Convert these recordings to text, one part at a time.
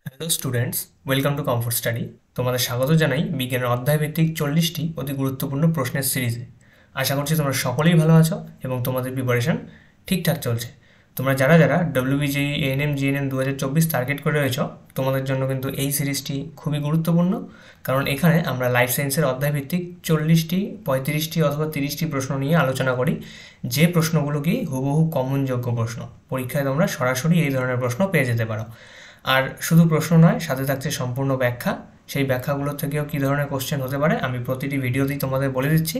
Hello students, welcome to comfort study. তোমাদের স্বাগত জানাই বিজ্ঞানের অধ্যায়ভিত্তিক 40টি অতি গুরুত্বপূর্ণ প্রশ্নের সিরিজে। আশা করছি তোমরা সকলেই ভালো আছো এবং তোমাদের প্রিপারেশন ঠিকঠাক চলছে। তোমরা যারা যারা ডব্লিউবিজেই এএনএম জিএনএম 2024 টার্গেট করে রয়েছ, তোমাদের জন্য কিন্তু এই সিরিজটি খুবই গুরুত্বপূর্ণ, কারণ এখানে আমরা লাইফ সায়েন্সের অধ্যায়ভিত্তিক 40টি 35টি অথবা 30টি প্রশ্ন নিয়ে আলোচনা করি, যে প্রশ্নগুলো কি হুবহু কমনযোগ্য প্রশ্ন। পরীক্ষায় তোমরা সরাসরি এই ধরনের প্রশ্ন পেয়ে যেতে পারো। আর শুধু প্রশ্ন নয়, সাথে থাকছে সম্পূর্ণ ব্যাখ্যা। সেই ব্যাখ্যাগুলোর থেকেও কী ধরনের কোশ্চেন হতে পারে আমি প্রতিটি ভিডিওতেই তোমাদের বলে দিচ্ছি,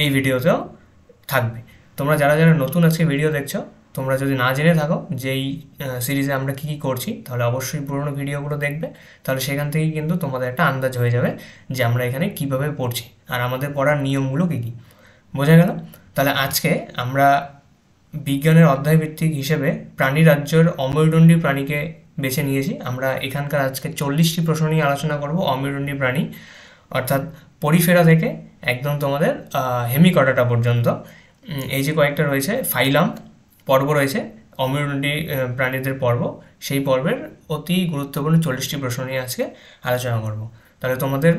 এই ভিডিওতেও থাকবে। তোমরা যারা যারা নতুন আজকে ভিডিও দেখছো, তোমরা যদি না জেনে থাকো যে এই সিরিজে আমরা কী কী করছি, তাহলে অবশ্যই পুরোনো ভিডিওগুলো দেখবে। তাহলে সেখান থেকেই কিন্তু তোমাদের একটা আন্দাজ হয়ে যাবে যে আমরা এখানে কীভাবে পড়ছি আর আমাদের পড়ার নিয়মগুলো কী কী। বোঝা গেল? তাহলে আজকে আমরা বিজ্ঞানের অধ্যায়ভিত্তিক হিসেবে প্রাণী রাজ্যের অমেরুদণ্ডী প্রাণীকে বেছে নিয়েছি। আমরা এখানকার আজকে 40টি প্রশ্ন নিয়ে আলোচনা করব অমেরুদণ্ডী প্রাণী, অর্থাৎ পরিফেরা থেকে একদম তোমাদের হেমিকর্ডাটা পর্যন্ত। এই যে কয়েকটা রয়েছে ফাইলাম পর্ব রয়েছে, অমেরুদণ্ডী প্রাণীদের পর্ব, সেই পর্বের অতি গুরুত্বপূর্ণ 40টি প্রশ্ন নিয়ে আজকে আলোচনা করব। তাহলে তোমাদের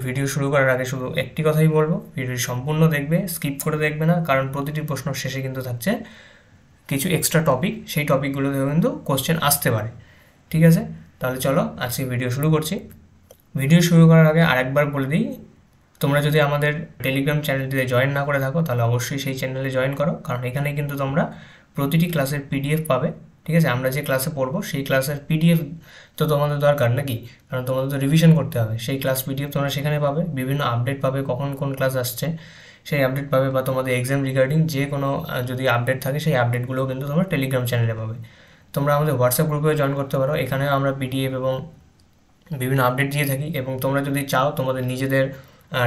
ভিডিও শুরু করার আগে শুধু একটি কথাই বলবো, ভিডিওটি সম্পূর্ণ দেখবে, স্কিপ করে দেখবে না, কারণ প্রতিটি প্রশ্ন শেষে কিন্তু থাকছে কিছু এক্সট্রা টপিক, সেই টপিকগুলো থেকে কিন্তু কোশ্চেন আসতে পারে। ঠিক আছে? তাহলে চলো আজকে ভিডিও শুরু করছি। ভিডিও শুরু করার আগে আরেকবার বলে দিই, তোমরা যদি আমাদের টেলিগ্রাম চ্যানেলটিতে জয়েন না করে থাকো, তাহলে অবশ্যই সেই চ্যানেলে জয়েন করো, কারণ এখানে কিন্তু তোমরা প্রতিটি ক্লাসের পিডিএফ পাবে। ঠিক আছে? আমরা যে ক্লাসে পড়বো সেই ক্লাসের পিডিএফ তো তোমাদের দরকার নাকি, কারণ তোমাদের তো রিভিশন করতে হবে। সেই ক্লাস পিডিএফ তোমরা সেখানে পাবে, বিভিন্ন আপডেট পাবে, কখন কোন ক্লাস আসছে সেই আপডেট পাবে, বা তোমাদের এক্সাম রিগার্ডিং যে কোনো যদি আপডেট থাকে সেই আপডেটগুলোও কিন্তু তোমরা টেলিগ্রাম চ্যানেলে পাবে। তোমরা আমাদের হোয়াটসঅ্যাপ গ্রুপে জয়েন করতে পারো, এখানেও আমরা পিডিএফ এবং বিভিন্ন আপডেট দিয়ে থাকি। এবং তোমরা যদি চাও তোমাদের নিজেদের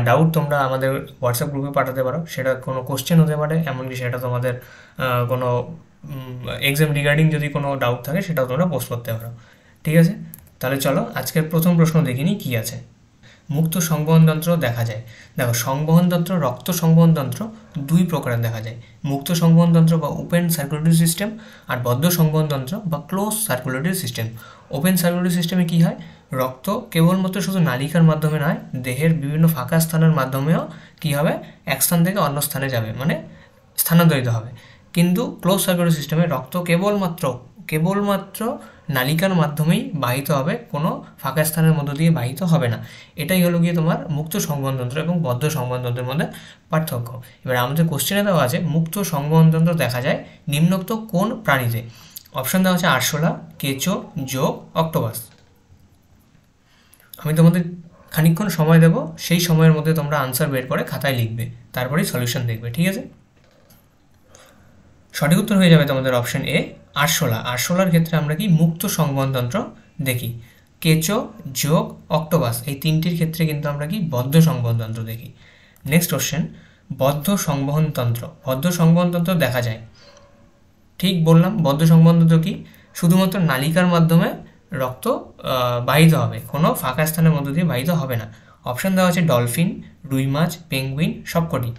ডাউট তোমরা আমাদের হোয়াটসঅ্যাপ গ্রুপে পাঠাতে পারো, সেটা কোনো কোশ্চেন হতে পারে, এমনকি সেটা তোমাদের কোনো এক্সাম রিগার্ডিং যদি কোনো ডাউট থাকে সেটাও তোমরা পোস্ট করতে পারো। ঠিক আছে? তাহলে চলো আজকের প্রথম প্রশ্ন দেখিনি কি আছে। মুক্ত সংবহনতন্ত্র দেখা যায়। দেখো, সংবহনতন্ত্র, রক্ত সংবহনতন্ত্র দুই প্রকারের দেখা যায়। মুক্ত সংবহনতন্ত্র বা ওপেন সার্কুলেটরি সিস্টেম, আর বদ্ধ সংবহনতন্ত্র বা close circulatory system. Open circulatory সিস্টেমে কী হয়, রক্ত কেবলমাত্র শুধু নালিকার মাধ্যমে নয়, দেহের বিভিন্ন ফাঁকা স্থানের মাধ্যমেও কী হবে, এক স্থান থেকে অন্য স্থানে যাবে, মানে স্থানান্তরিত হবে। কিন্তু ক্লোজ সার্কুলেটরি সিস্টেমে রক্ত কেবলমাত্র নালিকার মাধ্যমেই বাহিত হবে, কোনো ফাঁকা স্থানের মধ্য দিয়ে বাহিত হবে না। এটাই হলো গিয়ে তোমার মুক্ত সংবহনতন্ত্র এবং বদ্ধ সংবহনতন্ত্রের মধ্যে পার্থক্য। এবার আমাদের কোশ্চেনে দেওয়া আছে মুক্ত সংবহনতন্ত্র দেখা যায় নিম্নোক্ত কোন প্রাণীতে। অপশন দেওয়া আছে আরশোলা, কেঁচো, জোঁক, অক্টোপাস। আমি তোমাদের খানিকক্ষণ সময় দেবো, সেই সময়ের মধ্যে তোমরা আনসার বের করে খাতায় লিখবে, তারপরেই সলিউশন দেখবে। ঠিক আছে? সঠিক উত্তর হয়ে যাবে তোমাদের অপশন এ, আরশোলা। আরশোলার ক্ষেত্রে আমরা কি মুক্ত সংবহনতন্ত্র দেখি। কেঁচো, জোঁক, অক্টোপাস এই তিনটির ক্ষেত্রে কিন্তু আমরা কি বদ্ধ সংবহনতন্ত্র দেখি। নেক্সট কোশ্চেন, বদ্ধ সংবহনতন্ত্র। বদ্ধ সংবহনতন্ত্র দেখা যায়, ঠিক বললাম, বদ্ধ সংবহনতন্ত্র কি, শুধুমাত্র নালিকার মাধ্যমে রক্ত বাহিত হবে, কোনো ফাঁকা স্থানের মধ্য দিয়ে বাহিত হবে না। অপশন দেওয়া আছে ডলফিন, রুই মাছ, পেঙ্গুইন, সবকটি।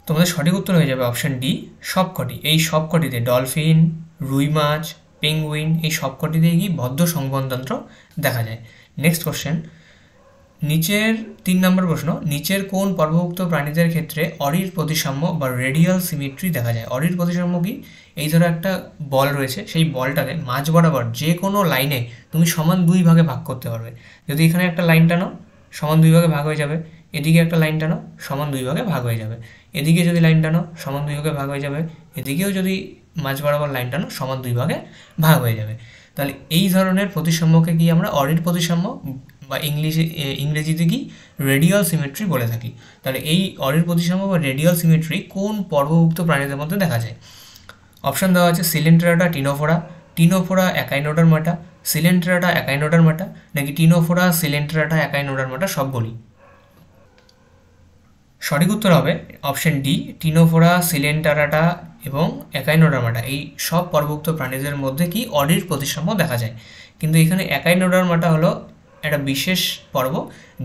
তোমাদের সঠিক উত্তর হয়ে যাবে অপশন ডি, সবকটি। এই সবকটিতে, ডলফিন, রুই মাছ, পেঙ্গুইন, এই সবকটিতেই কি বদ্ধ সংবহনতন্ত্র দেখা যায়। নেক্সট কোশ্চেন, নিচের 3 নম্বর প্রশ্ন, নিচের কোন পর্বভুক্ত প্রাণীদের ক্ষেত্রে অরির প্রতিসাম্য বা রেডিয়াল সিমেট্রি দেখা যায়। অরির প্রতিসাম্য কি, এই ধরো একটা বল রয়েছে, সেই বলটাকে মাঝ বরাবর যে কোনো লাইনে তুমি সমান 2 ভাগে ভাগ করতে পারবে। যদি এখানে একটা লাইন টানো, সমান 2 ভাগে ভাগ হয়ে যাবে, এদিকে একটা লাইন টানো, সমান 2 ভাগে ভাগ হয়ে যাবে, এদিকে যদি লাইন টানো সমান 2 ভাগে ভাগ হয়ে যাবে, এদিকেও যদি মাঝ বরাবর লাইন টানো সমান 2 ভাগে ভাগ হয়ে যাবে। তাহলে এই ধরনের প্রতিসাম্যকে কি আমরা অরির প্রতিসাম্য বা ইংরেজিতে কি রেডিয়াল সিমেট্রি বলে থাকি। তাহলে এই অরির প্রতিসাম্য বা রেডিয়াল সিমেট্রি কোন পর্বভুক্ত প্রাণীদের মধ্যে দেখা যায়। অপশন দেওয়া আছে সিলেন্ট্রাটা, টিনোফোরা, টিনোফোরা একাইনোডার্মাটা, সিলেন্ট্রাটা একাইনোডার্মাটা, নাকি টিনোফোরা, সিলেন্ট্রাটা একাইনোডার্মাটা সবগুলি। সঠিক উত্তর হবে অপশন ডি, টিনোফোরা, সিলেন্টারাটা এবং একাইনোডার্মাটা, এই সব পর্বভুক্ত প্রাণীদের মধ্যে কি অরির প্রতিসাম্য দেখা যায়। কিন্তু এখানে একাইনোডার্মাটা হলো একটা বিশেষ পর্ব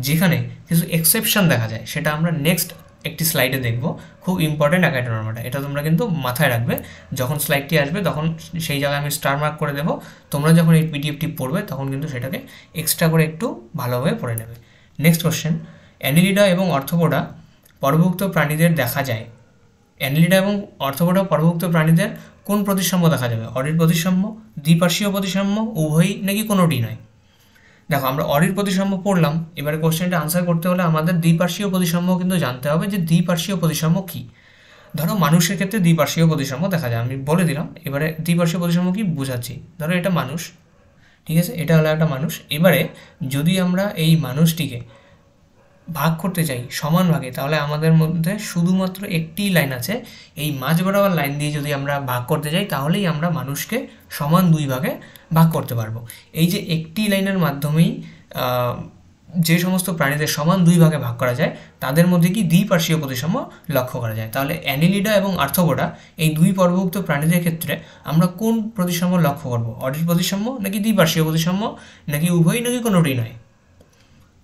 যেখানে কিছু এক্সেপশন দেখা যায়, সেটা আমরা নেক্সট একটি স্লাইডে দেখব, খুব ইম্পর্টেন্ট একাইনোডার্মাটা, এটা তোমরা কিন্তু মাথায় রাখবে। যখন স্লাইডটি আসবে তখন সেই জায়গায় আমি স্টার মার্ক করে দেবো, তোমরা যখন এই পিডিএফটি পড়বে তখন কিন্তু সেটাকে এক্সট্রা করে একটু ভালোভাবে পড়ে নেবে। নেক্সট কোশ্চেন, অ্যানিলিডা এবং অর্থোপোডা পর্বভুক্ত প্রাণীদের দেখা যায়। অ্যানিলিডা এবং অর্থোপোডা পর্বভুক্ত প্রাণীদের কোন প্রতিসাম্য দেখা যাবে? অরির প্রতিসাম্য, দ্বিপার্শ্বীয় প্রতিসাম্য, উভয়ই নাকি কোনোটি নয়? দেখো, আমরা অরির প্রতিসাম্য পড়লাম, এবারে কোশ্চেনটা আনসার করতে হলে আমাদের দ্বিপার্শ্বীয় প্রতিসাম্য কিন্তু জানতে হবে যে দ্বিপার্শ্বীয় প্রতিসাম্য কী। ধরো মানুষের ক্ষেত্রে দ্বিপার্শ্বীয় প্রতিসাম্য দেখা যায়, আমি বলে দিলাম। এবারে দ্বিপার্শ্বীয় প্রতিসাম্য কি বোঝাচ্ছি, ধরো এটা মানুষ, ঠিক আছে, এটা হলো একটা মানুষ। এবারে যদি আমরা এই মানুষটিকে ভাগ করতে চাই সমান ভাগে, তাহলে আমাদের মধ্যে শুধুমাত্র একটি লাইন আছে, এই মাঝ বরাবর লাইন দিয়ে যদি আমরা ভাগ করতে যাই তাহলেই আমরা মানুষকে সমান দুই ভাগে ভাগ করতে পারবো। এই যে একটি লাইনের মাধ্যমেই যে সমস্ত প্রাণীদের সমান দুই ভাগে ভাগ করা যায় তাদের মধ্যে কি দ্বিপার্শ্বীয় প্রতিসাম্য লক্ষ্য করা যায়। তাহলে অ্যানিলিডা এবং আর্থ্রোপোডা এই দুই পর্বভুক্ত প্রাণীদের ক্ষেত্রে আমরা কোন প্রতিসাম্য লক্ষ্য করব? অরির প্রতিসাম্য নাকি দ্বিপার্শ্বীয় প্রতিসাম্য, নাকি উভয়ই, নাকি কোনোটি নয়?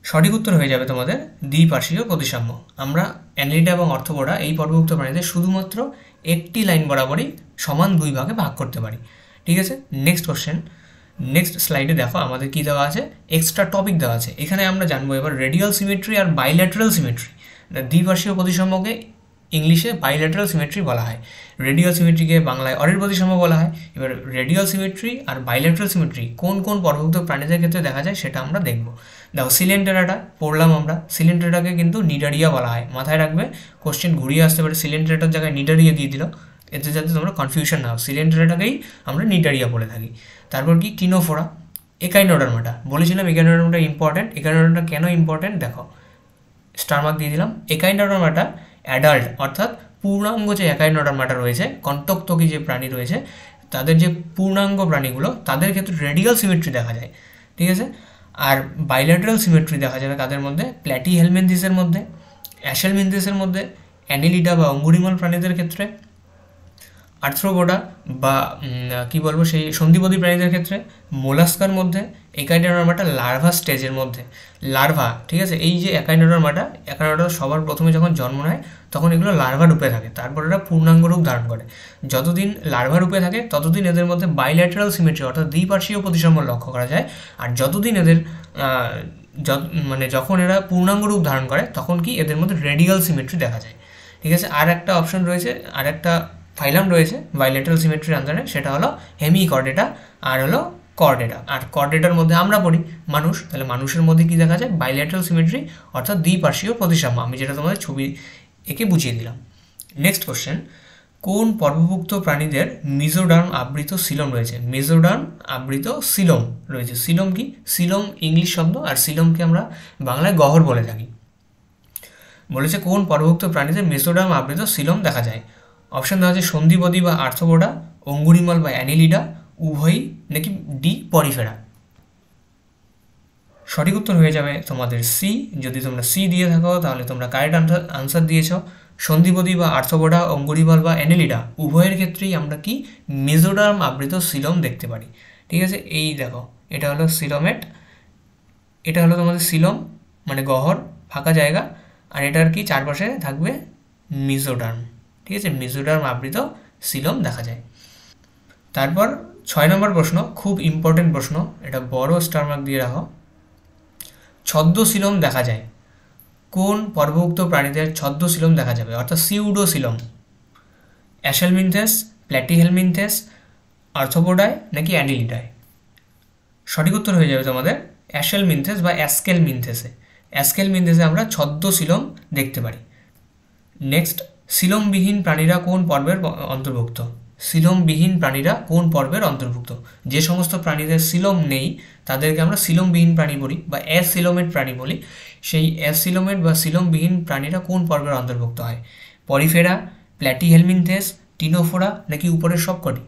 সঠিক উত্তর হয়ে যাবে তোমাদের দ্বিপার্শ্বীয় প্রতিসাম্য। আমরা অ্যানিলিডা এবং অর্থোপোডা এই পর্বভুক্ত প্রাণীদের শুধুমাত্র একটি লাইন বরাবরই সমান দুই ভাগে ভাগ করতে পারি। ঠিক আছে, নেক্সট কোশ্চেন, নেক্সট স্লাইডে দেখো আমাদের কী দেওয়া আছে, এক্সট্রা টপিক দেওয়া আছে। এখানে আমরা জানবো এবার রেডিয়াল সিমেট্রি আর বাইল্যাটারাল সিমেট্রি। দ্বিপার্শ্বীয় প্রতিসাম্যকে ইংলিশে বাইল্যাটারাল সিমেট্রি বলা হয়, রেডিয়াল সিমেট্রিকে বাংলায় অরির প্রতিসাম্য বলা হয়। এবার রেডিয়াল সিমেট্রি আর বাইল্যাটারাল সিমেট্রি কোন কোন পর্বভুক্ত প্রাণীদের ক্ষেত্রে দেখা যায় সেটা আমরা দেখব। দেখো, সিলেন্টেরাটা পড়লাম আমরা, সিলেন্টেরাটাকে কিন্তু নিডারিয়া বলা হয়, মাথায় রাখবে, কোশ্চেন ঘুরিয়ে আসতে পারে, সিলেন্টেরাটার জায়গায় নিডারিয়া দিয়ে দিল, এতে যাতে তোমরা কনফিউশন না হয়, সিলেন্টেরাটাকেই আমরা নিডারিয়া বলে থাকি। তারপর কি টিনোফোরা, একাইনোডার্মাটা বলেছিলাম, একাইনোডার্মাটা ইম্পর্ট্যান্ট। একাইনোডার্মাটা কেন ইম্পর্ট্যান্ট দেখো, স্টার মার্ক দিয়ে দিলাম। একাইনোডার্মাটা অ্যাডাল্ট অর্থাৎ পূর্ণাঙ্গ যে একাইনোডার্মাটা রয়েছে, কণ্টকত্বকী যে প্রাণী রয়েছে, তাদের যে পূর্ণাঙ্গ প্রাণীগুলো তাদের ক্ষেত্রে রেডিয়াল সিমেট্রি দেখা যায়। ঠিক আছে, আর বাইল্যাটারাল সিমেট্রি দেখা যাবে তাদের মধ্যে প্ল্যাটিহেলমিনথিসের মধ্যে, অ্যাশেলমিনথিসের মধ্যে, অ্যানিলিডা বা অঙ্গুরিমল প্রাণীদের ক্ষেত্রে, আর্থ্রোপোডা বা কী বলবো সেই সন্ধিপদী প্রাণীদের ক্ষেত্রে, মোলাস্কার মধ্যে, একাইনোডার্মাটা লার্ভা স্টেজের মধ্যে, লার্ভা। ঠিক আছে, এই যে একাইনোডার্মাটা সবার প্রথমে যখন জন্ম নেয় তখন এগুলো লার্ভা রূপে থাকে, তারপর এরা পূর্ণাঙ্গ রূপ ধারণ করে। যতদিন লার্ভা রূপে থাকে ততদিন এদের মধ্যে বাইল্যাটারাল সিমেট্রি অর্থাৎ দ্বিপার্শ্বীয় প্রতিসাম্য লক্ষ্য করা যায়। আর যতদিন এদের যখন এরা পূর্ণাঙ্গ রূপ ধারণ করে তখন কি এদের মধ্যে রেডিয়াল সিমেট্রি দেখা যায়। ঠিক আছে, আর একটা অপশন রয়েছে, আর একটা ফাইলাম রয়েছে বাইল্যাটারাল সিমেট্রির আন্ডারে, সেটা হলো হেমিকর্ডেটা আর হলো কর্ডেটা। আর কর্ডেটার মধ্যে আমরা পড়ি মানুষ, তাহলে মানুষের মধ্যে কি দেখা যায়? বাইল্যাটারাল সিমেট্রি অর্থাৎ দ্বিপার্শ্বীয় প্রতিসাম্য, আমি যেটা তোমাদের ছবি এঁকে বুঝিয়ে দিলাম। নেক্সট কোশ্চেন, কোন পর্বভুক্ত প্রাণীদের মিজোডার্ম আবৃত সিলম রয়েছে? মেজোডার্ম আবৃত সিলম রয়েছে। সিলম কি? সিলম ইংলিশ শব্দ, আর সিলমকে আমরা বাংলায় গহ্বর বলে থাকি। বলেছে কোন পর্বভুক্ত প্রাণীদের মেজোডার্ম আবৃত সিলম দেখা যায়? অপশান দেওয়া আছে সন্ধিপদী বা আর্থ্রোপোডা, অঙ্গুরিমল বা অ্যানিলিডা, উভয়ই, নাকি ডি পরিফেরা। সঠিক উত্তর হয়ে যাবে তোমাদের সি। যদি তোমরা সি দিয়ে থাকো তাহলে তোমরা কারেক্ট আনসার দিয়েছ। সন্ধিপদী বা আর্থ্রোপোডা, অঙ্গুরিমল বা অ্যানিলিডা উভয়ের ক্ষেত্রেই আমরা কি মেজোডার্ম আবৃত সিলম দেখতে পারি। ঠিক আছে, এই দেখো, এটা হলো সিলোমেট, এটা হলো তোমাদের সিলম মানে গহ্বর, ফাঁকা জায়গা, আর এটার কি চারপাশে থাকবে মেজোডার্ম। ঠিক আছে, মেজোডার্ম আবৃত সিলম দেখা যায়। তারপর 6 নম্বর প্রশ্ন, খুব ইম্পর্টেন্ট প্রশ্ন, এটা বড় স্টার মার্ক দিয়ে রাখো। ছদ্মশিলম দেখা যায় কোন পর্বভুক্ত প্রাণীদের? ছদ্মশিলম দেখা যাবে অর্থাৎ সিউডোসিলম, অ্যাশেলমিনথেস, প্ল্যাটিহেলমিনথেস, আর্থ্রোপোডায়, নাকি অ্যানিলিডায়? সঠিক উত্তর হয়ে যাবে তোমাদের অ্যাশেলমিনথেস বা অ্যাস্কেলমিনথেসে। অ্যাস্কেলমিনথেসে আমরা ছদ্মশিলম দেখতে পারি। নেক্সট, সিলমবিহীন প্রাণীরা কোন পর্বের অন্তর্ভুক্ত? সিলমবিহীন প্রাণীরা কোন পর্বের অন্তর্ভুক্ত? যে সমস্ত প্রাণীদের সিলম নেই তাদেরকে আমরা সিলমবিহীন প্রাণী বলি বা অ্যাসিলোমেট প্রাণী বলি। সেই অ্যাসিলোমেট বা সিলমবিহীন প্রাণীরা কোন পর্বের অন্তর্ভুক্ত হয়? পরিফেরা, প্ল্যাটিহেলমিনথেস, টিনোফোরা, নাকি উপরের সবকটি?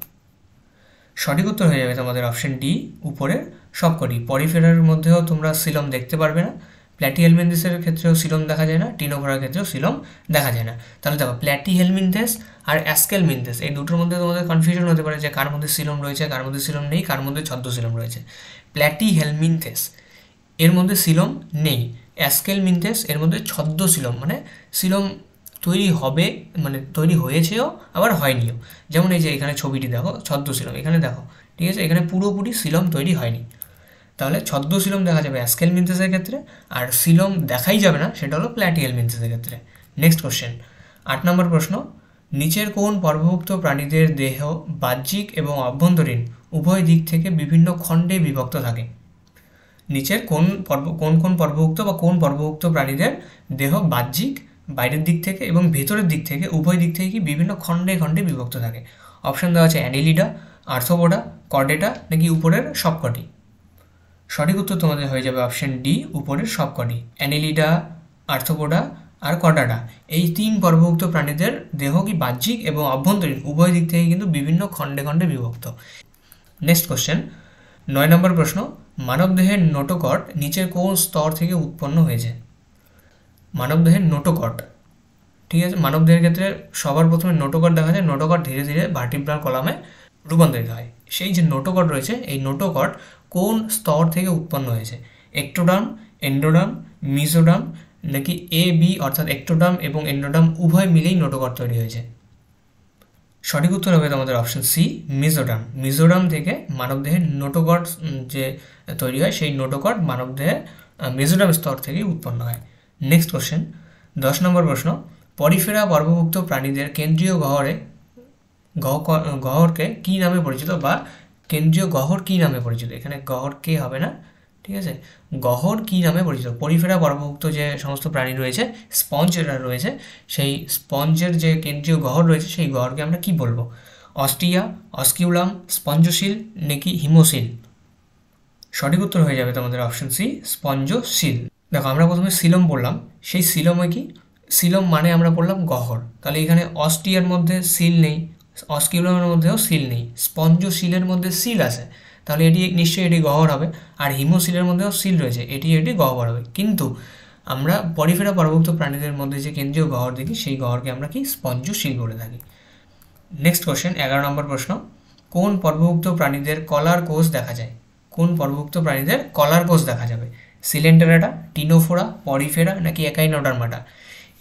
সঠিক উত্তর হয়ে যাবে তোমাদের অপশন ডি, উপরের সবকটি। পরিফেরার মধ্যেও তোমরা সিলম দেখতে পারবে না, প্ল্যাটিহেলমিনথেসের ক্ষেত্রেও সিলম দেখা যায় না, টিনোফোরার ক্ষেত্রেও সিলম দেখা যায় না। তাহলে দেখো, প্ল্যাটিহেলমিনথেস আর অ্যাস্কেলমিনথেস এই দুটোর মধ্যে তোমাদের কনফিউশন হতে পারে যে কার মধ্যে সিলম রয়েছে, কার মধ্যে সিলম নেই, কার মধ্যে ছদ্মশিলম রয়েছে। প্ল্যাটিহেলমিনথেস এর মধ্যে সিলম নেই, অ্যাস্কেলমিনথেস এর মধ্যে ছদ্মশিলম মানে সিলম তৈরি হবে, মানে তৈরি হয়েছেও আবার হয়নিও। যেমন এই যে এখানে ছবিটি দেখো, ছদ্মশিলম, এখানে দেখো, ঠিক আছে, এখানে পুরোপুরি সিলম তৈরি হয়নি। তাহলে ছদ্মশিলম দেখা যাবে অ্যাস্কেল মিনথেসের ক্ষেত্রে, আর সিলম দেখাই যাবে না, সেটা হলো প্ল্যাটিহেল মিনথেসের ক্ষেত্রে। নেক্সট কোশ্চেন, 8 নম্বর প্রশ্ন, নিচের কোন পর্বভুক্ত প্রাণীদের দেহ বাহ্যিক এবং অভ্যন্তরীণ উভয় দিক থেকে বিভিন্ন খণ্ডে বিভক্ত থাকে? নিচের কোন পর্বভুক্ত বা কোন পর্বভুক্ত প্রাণীদের দেহ বাহ্যিক, বাইরের দিক থেকে এবং ভেতরের দিক থেকে উভয় দিক থেকে কি বিভিন্ন খণ্ডে খণ্ডে বিভক্ত থাকে? অপশন দেওয়া আছে অ্যানিলিডা, আর্থ্রোপোডা, কর্ডেটা নাকি উপরের সবকটি। সঠিক উত্তর তোমাদের হয়ে যাবে অপশন ডি, উপরের সবকটি। অ্যানিলিডা, আর্থ্রোপোডা আর কর্ডাটা, এই 3 পর্বভুক্ত প্রাণীদের দেহ কি বাহ্যিক এবং অভ্যন্তরীণ উভয় দিক থেকে কিন্তু বিভিন্ন খণ্ডে খণ্ডে বিভক্ত। নেক্সট কোশ্চেন, 9 নম্বর প্রশ্ন, মানবদেহের নোটোকট নিচের কোন স্তর থেকে উৎপন্ন হয়েছে? মানবদেহের নোটোকট, ঠিক আছে, মানবদেহের ক্ষেত্রে সবার প্রথমে নোটোকট দেখা যায়, নোটোকট ধীরে ধীরে ভার্টিব্রাল কলামে রূপান্তরিত হয়। সেই যে নোটোকট রয়েছে, এই নোটোকট কোন স্তর থেকে উৎপন্ন হয়েছে? এক্টোডার্ম, এন্ডোডার্ম, মিজোডার্ম নাকি এ বি, অর্থাৎ এক্টোডার্ম এবং এন্ডোডার্ম উভয় মিলেই নোটোকট তৈরি হয়েছে? সঠিক উত্তর হবে তোমাদের অপশন সি, মিজোডার্ম। মিজোডার্ম থেকে মানবদেহের নোটোকট যে তৈরি হয়, সেই নোটোকট মানবদেহের মিজোডার্ম স্তর থেকেই উৎপন্ন হয়। নেক্সট কোশ্চেন, 10 নম্বর প্রশ্ন, পরিফেরা পর্বভুক্ত প্রাণীদের কেন্দ্রীয় গহ্বরকে কী নামে পরিচিত, বা কেন্দ্রীয় গহ্বর কী নামে পরিচিত? এখানে গহ্বর কে হবে না, ঠিক আছে, গহ্বর কী নামে পরিচিত? পরিফেরা পর্বভুক্ত যে সমস্ত প্রাণী রয়েছে, স্পঞ্জেরা রয়েছে, সেই স্পঞ্জের যে কেন্দ্রীয় গহ্বর রয়েছে, সেই গহ্বরকে আমরা কি বলবো? অস্টিয়া, অস্কিউলাম, স্পঞ্জশিল নাকি হিমোসিল? সঠিক উত্তর হয়ে যাবে তোমাদের অপশন সি, স্পঞ্জশিল। দেখো, আমরা প্রথমে সিলম বললাম, সেই সিলমে কি, সিলম মানে আমরা বললাম গহ্বর, তাহলে এখানে অস্টিয়ার মধ্যে সিল নেই, অস্কিউলামের মধ্যেও সিল নেই, স্পঞ্জশিলের মধ্যে সিল আছে, তাহলে এটি নিশ্চয়ই এটি গহ্বর হবে। আর হিমোসিলের মধ্যেও সিল রয়েছে, এটি গহ্বর হবে। কিন্তু আমরা পরিফেরা পর্বভুক্ত প্রাণীদের মধ্যে যে কেন্দ্রীয় গহ্বর দেখি, সেই গহ্বরকে আমরা কি স্পঞ্জশিল বলে থাকি। নেক্সট কোশ্চেন, 11 নম্বর প্রশ্ন, কোন পর্বভুক্ত প্রাণীদের কলার কোষ দেখা যায়? কোন পর্বভুক্ত প্রাণীদের কলার কোষ দেখা যাবে? সিলেন্টেরাটা, টিনোফোরা, পরিফেরা নাকি একাইনোডার্মাটা?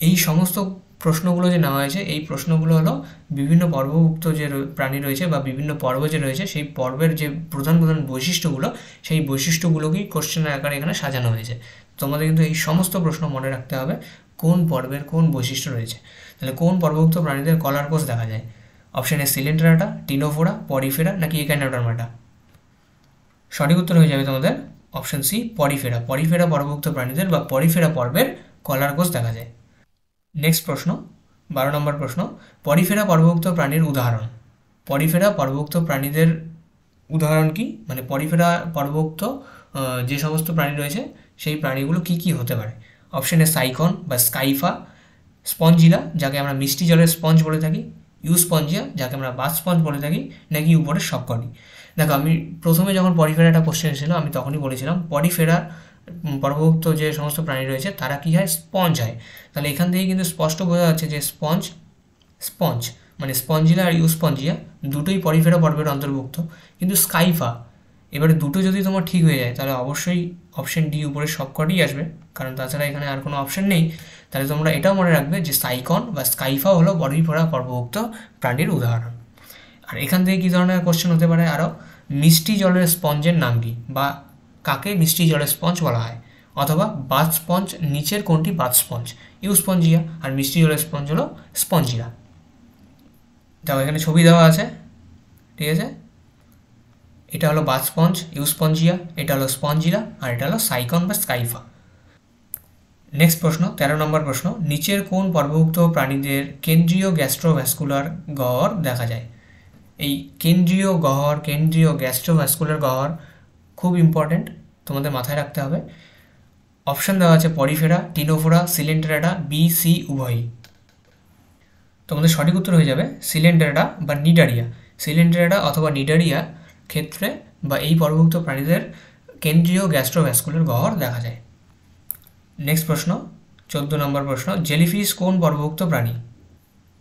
এই সমস্ত প্রশ্নগুলো যে নেওয়া হয়েছে, এই প্রশ্নগুলো হলো বিভিন্ন পর্বভুক্ত যে প্রাণী রয়েছে বা বিভিন্ন পর্ব যে রয়েছে, সেই পর্বের যে প্রধান প্রধান বৈশিষ্ট্যগুলো, সেই বৈশিষ্ট্যগুলোকেই কোশ্চেনের আকারে এখানে সাজানো হয়েছে। তোমাদের কিন্তু এই সমস্ত প্রশ্ন মনে রাখতে হবে, কোন পর্বের কোন বৈশিষ্ট্য রয়েছে। তাহলে কোন পর্বভুক্ত প্রাণীদের কলার কোষ দেখা যায়? অপশন এ সিলেন্টেরাটা, টিনোফোরা, পরিফেরা নাকি একাইনোডার্মাটা? সঠিক উত্তর হয়ে যাবে তোমাদের অপশন সি, পরিফেরা। পরিফেরা পর্বভুক্ত প্রাণীদের বা পরিফেরা পর্বের কলার কোষ দেখা যায়। নেক্সট প্রশ্ন, 12 নম্বর প্রশ্ন, পরিফেরা পর্বভুক্ত প্রাণীর উদাহরণ। পরিফেরা পর্বভুক্ত প্রাণীদের উদাহরণ কি, মানে পরিফেরা পর্বভুক্ত যে সমস্ত প্রাণী রয়েছে, সেই প্রাণীগুলো কি কি হতে পারে? অপশন এ সাইকন বা স্কাইফা, স্পঞ্জিলা যাকে আমরা মিষ্টি জলের স্পঞ্জ বলে থাকি, ইউস্পঞ্জিয়া যাকে আমরা বাথ স্পঞ্জ বলে থাকি, নাকি উপরের সবকটি? দেখো, আমি প্রথমে যখন পরিফেরা একটা কোশ্চেন এসেছিল, আমি তখনই বলেছিলাম পরিফেরা পর্বভুক্ত যে সমস্ত প্রাণী রয়েছে তারা কী হয়, স্পঞ্জ হয়। তাহলে এখান থেকে কিন্তু স্পষ্ট বোঝা যাচ্ছে যে স্পঞ্জ মানে স্পঞ্জিলা আর ইউস্পঞ্জিয়া দুটোই পরিফেরা পর্বের অন্তর্ভুক্ত। কিন্তু স্কাইফা, এবারে দুটো যদি তোমার ঠিক হয়ে যায়, তাহলে অবশ্যই অপশন ডি, উপরের সবকটি আসবে, কারণ তাছাড়া এখানে আর কোনো অপশন নেই। তাহলে তোমরা এটাও মনে রাখবে যে সাইকন বা স্কাইফা হলো পরিফেরা পর্বভুক্ত প্রাণীর উদাহরণ। আর এখান থেকে কী ধরনের কোশ্চেন হতে পারে আরও, মিষ্টি জলের স্পঞ্জের নাম কি, বা কাকে মিষ্টি জলের স্পঞ্জ বলা হয়? অথবা বাথ স্পঞ্জ নিচের কোনটি বাথ স্পঞ্জ? ইউস্পঞ্জিয়া, আর মিষ্টি জলের স্পঞ্জ হলো স্পঞ্জিলা। দেখো, এখানে ছবি দেওয়া আছে, ঠিক আছে, এটা হলো বাথ স্পঞ্জ, ইউস্পঞ্জিয়া, এটা হলো স্পঞ্জিলা, আর এটা হলো সাইকন বা স্কাইফা। নেক্সট প্রশ্ন, 13 নম্বর প্রশ্ন, নিচের কোন পর্বভুক্ত প্রাণীদের কেন্দ্রীয় গ্যাস্ট্রোভ্যাস্কুলার গহ্বর দেখা যায়? এই কেন্দ্রীয় গহ্বর, কেন্দ্রীয় গ্যাস্ট্রোভ্যাস্কুলার গহ্বর খুব ইম্পর্টেন্ট, তোমাদের মাথায় রাখতে হবে। অপশান দেওয়া আছে পরিফেরা, টিনোফোরা, সিলেন্টেরাটা, বি সি উভয়ই। তোমাদের সঠিক উত্তর হয়ে যাবে সিলেন্টেরাটা বা নিডারিয়া। সিলেন্টেরাটা অথবা নিডারিয়া ক্ষেত্রে বা এই পর্বভুক্ত প্রাণীদের কেন্দ্রীয় গ্যাস্ট্রোভ্যাস্কুলার গহ্বর দেখা যায়। নেক্সট প্রশ্ন, 14 নম্বর প্রশ্ন, জেলিফিশ কোন পর্বভুক্ত প্রাণী?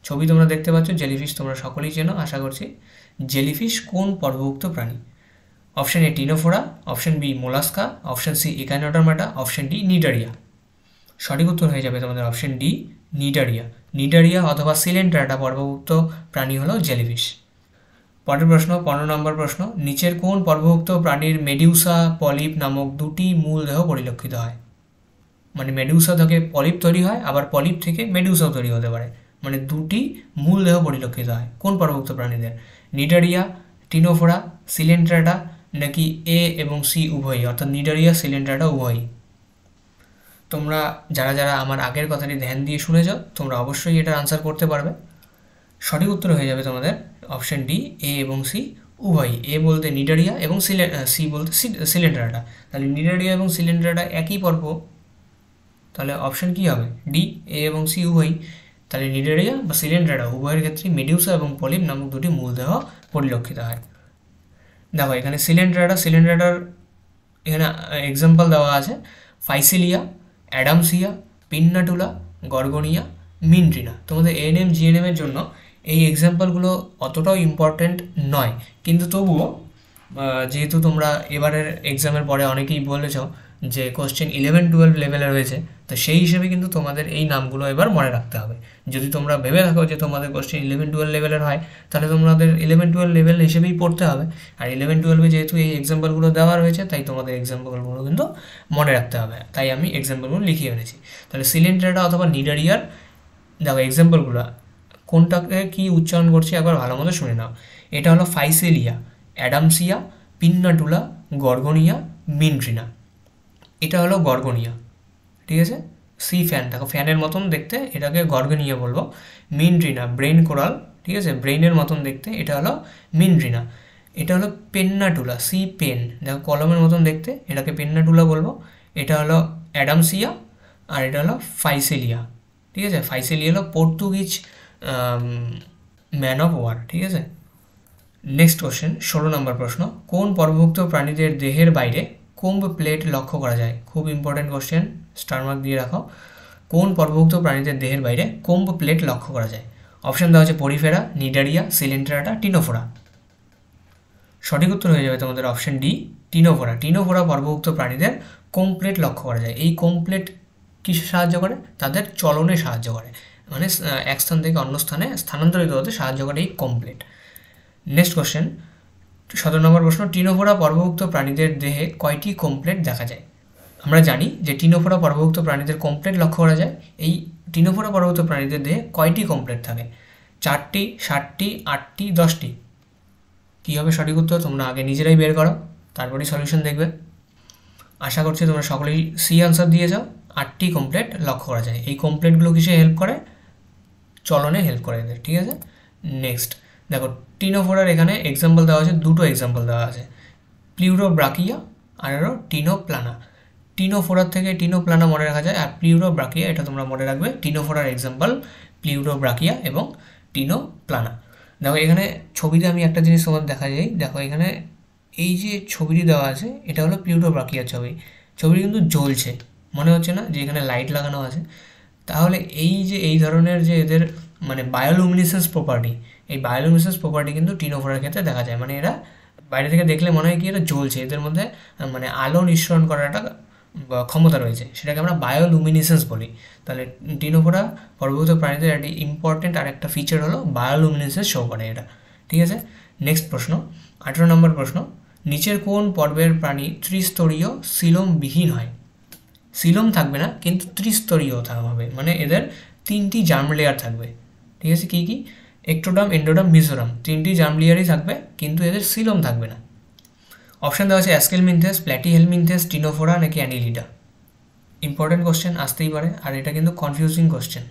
ছবি তোমরা দেখতে পাচ্ছ, জেলিফিশ তোমরা সকলেই চেনো আশা করছি। জেলিফিশ কোন পর্বভুক্ত প্রাণী? Option A Ctenophora, option B Mollusca, option C Echinodermata, option D Cnidaria. সঠিক উত্তর হয়ে যাবে তোমাদের অপশন ডি, নিডারিয়া। নিডারিয়া অথবা সিলেন্ট্রাটা পর্বভুক্ত প্রাণী হলো জেলিফিশ। পরের প্রশ্ন 15 নম্বর প্রশ্ন, নিচের কোন পর্বভুক্ত প্রাণীর মেডিউসা পলিপ নামক দুটি মূল দেহ পরিলক্ষিত হয়? মানে মেডিউসা থেকে পলিপ তৈরি হয়, আবার পলিপ থেকে মেডিউসাও তৈরি হতে পারে, মানে দুটি মূল দেহ পরিলক্ষিত হয় কোন পর্বভুক্ত প্রাণীদের? নিডারিয়া, টিনোফোরা, সিলেন্ট্রাটা নাকি এ এবং সি উভয়ই, অর্থাৎ নিডারিয়া সিলেন্ট্রাটা উভয়ই? তোমরা যারা যারা আমার আগের কথাটি ধ্যান দিয়ে শুনেছ তোমরা অবশ্যই এটার আনসার করতে পারবে। সঠিক উত্তর হয়ে যাবে তোমাদের অপশন ডি, এ এবং সি উভয়ই। এ বলতে নিডারিয়া এবং সি বলতে সিলেন্ট্রাটা। তাহলে নিডারিয়া এবং সিলেন্ট্রাটা একই পর্ব, তাহলে অপশন কী হবে? ডি, এ এবং সি উভয়ই। তাহলে নিডারিয়া বা সিলেন্ট্রাটা উভয়ের ক্ষেত্রে মেডিউসা এবং পলিপ নামক দুটি মূলদেহ পরিলক্ষিত হয়। দেখো এখানে সিলেন্ট্রাটার এখানে এক্সাম্পল দেওয়া আছে ফাইসিলিয়া, অ্যাডামসিয়া, পিন্নাটুলা, গর্গনিয়া, মিনট্রিনা। তোমাদের এএনএম জিএনএমের জন্য এই এক্সাম্পলগুলো অতটাও ইম্পর্ট্যান্ট নয়, কিন্তু তবুও যেহেতু তোমরা এবারের এক্সামের পরে অনেকেই বলেছ যে কোশ্চেন 11-12 লেভেলে রয়েছে, তো সেই হিসেবে কিন্তু তোমাদের এই নামগুলো এবার মনে রাখতে হবে। যদি তোমরা ভেবে থাকো যে তোমাদের কোশ্চেন 11-12 লেভেলের হয়, তাহলে তোমাদের 11-12 লেভেল হিসেবেই পড়তে হবে। আর 11-12 যেহেতু এই এক্সাম্পলগুলো দেওয়া রয়েছে, তাই তোমাদের এক্সাম্পলগুলো কিন্তু মনে রাখতে হবে, তাই আমি এক্সাম্পলগুলো লিখিয়ে এনেছি। তাহলে সিলেন্ট্রাটা অথবা নিডারিয়ার দেখো এক্সাম্পলগুলো কোনটাকে কি উচ্চারণ করছি একবার ভালো মতো শুনে নাও। এটা হলো ফাইসেলিয়া, অ্যাডামসিয়া, পিন্নাটুলা, গর্গনিয়া, মিনট্রিনা। এটা হলো গর্গনিয়া, ঠিক আছে? সি ফ্যান, দেখো ফ্যানের মতন দেখতে, এটাকে গর্গনিয়া বলবো। মিনট্রিনা ব্রেন কোরাল, ঠিক আছে, ব্রেইনের মতন দেখতে, এটা হলো মিনট্রিনা। এটা হলো পেন্নাটুলা, সি পেন, দেখো কলমের মতন দেখতে, এটাকে পেন্নাটুলা বলবো। এটা হলো অ্যাডামসিয়া, আর এটা হলো ফাইসেলিয়া, ঠিক আছে? ফাইসেলিয়া হলো পর্তুগিজ ম্যান অফ ওয়ার, ঠিক আছে? নেক্সট কোশ্চেন 16 নম্বর প্রশ্ন, কোন পর্বভুক্ত প্রাণীদের দেহের বাইরে কোম্ব প্লেট লক্ষ্য করা যায়? খুব ইম্পর্টেন্ট কোশ্চেন, স্টার মার্ক দিয়ে রাখো। কোন পর্বভুক্ত প্রাণীদের দেহের বাইরে কোম্ব প্লেট লক্ষ্য করা যায়? অপশান দেওয়া হচ্ছে পরিফেরা, নিডারিয়া, সিলেন্ট্রাটা, টিনোফোরা। সঠিক উত্তর হয়ে যাবে তোমাদের অপশান ডি, টিনোফোরা। টিনোফোরা পর্বভুক্ত প্রাণীদের কোম্ব প্লেট লক্ষ্য করা যায়। এই কোম্ব প্লেট কিসে সাহায্য করে? তাদের চলনে সাহায্য করে, মানে এক স্থান থেকে অন্য স্থানে স্থানান্তরিত হতে সাহায্য করে এই কোম্ব প্লেট। নেক্সট কোশ্চেন 17 নম্বর প্রশ্ন, টিনোফোরা পর্বভুক্ত প্রাণীদের দেহে কয়টি কোম্ব প্লেট দেখা যায়? আমরা জানি যে টিনোফোরা পর্বভুক্ত প্রাণীদের কোম্ব প্লেট লক্ষ্য করা যায়। এই টিনোফোরা পর্বভুক্ত প্রাণীদের দেহে কয়টি কোম্ব প্লেট থাকে? 4টি, 7টি, 8টি, 10টি? কী হবে সঠিক উত্তর? তোমরা আগে নিজেরাই বের করো, তারপরেই সলিউশন দেখবে। আশা করছি তোমরা সকলেই সি আনসার দিয়ে যাও। 8টি কোম্ব প্লেট লক্ষ্য করা যায়। এই কোম্ব প্লেটগুলো কিসে হেল্প করে? চলনে হেল্প করে এদের, ঠিক আছে? নেক্সট দেখো টিনোফোরার এখানে এক্সাম্পল দেওয়া আছে, দুটো এক্সাম্পল দেওয়া আছে, প্লিউরোব্রাকিয়া আর হলো টিনোপ্লানা। টিনোফোরার থেকে টিনোপ্লানা মনে রাখা যায়, আর প্লিউরোব্রাকিয়া এটা তোমরা মনে রাখবে। টিনোফোরার এক্সাম্পল প্লিউরোব্রাকিয়া এবং টিনোপ্লানা। দেখো এখানে ছবিতে আমি একটা জিনিস তোমাদের দেখা যায়, দেখো এখানে এই যে ছবিটি দেওয়া আছে এটা হলো প্লিউরোব্রাকিয়ার ছবি। ছবিটি কিন্তু জ্বলছে, মনে হচ্ছে না যে এখানে লাইট লাগানো আছে? তাহলে এই যে এই ধরনের যে এদের মানে বায়োলুমিনেসেন্স প্রপার্টি, এই বায়োলুমিনেসেন্স প্রপার্টি কিন্তু টিনোফোরার ক্ষেত্রে দেখা যায়। মানে এরা বাইরে থেকে দেখলে মনে হয় কি এরা জ্বলছে, এদের মধ্যে মানে আলো নিঃসরণ করার একটা ক্ষমতা রয়েছে, সেটাকে আমরা বায়োলুমিনেসেন্স বলি। তাহলে টিনোফোরা পর্বভুক্ত প্রাণীদের একটি ইম্পর্টেন্ট আর একটা ফিচার হলো বায়োলুমিনেসেন্স শো করে এটা, ঠিক আছে? নেক্সট প্রশ্ন 18 নম্বর প্রশ্ন, নিচের কোন পর্বের প্রাণী ত্রিস্তরীয় সিলোমবিহীন হয়? সিলোম থাকবে না, কিন্তু ত্রিস্তরীয় হবে, মানে এদের 3টি জার্ম লেয়ার থাকবে, ঠিক আছে? কী কী? এক্টোডার্ম, এন্ডোডার্ম, মিজোরাম, 3টি জার্ম লেয়ারই থাকবে, কিন্তু এদের সিলোম থাকবে না। অপশান দেওয়া আছে অ্যাস্কেলমিনথেস, প্ল্যাটিহেলমিনথেস, টিনোফোরা নাকি অ্যানিলিডা। ইম্পর্টেন্ট কোশ্চেন, আসতেই পারে, আর এটা কিন্তু কনফিউজিং কোশ্চেন।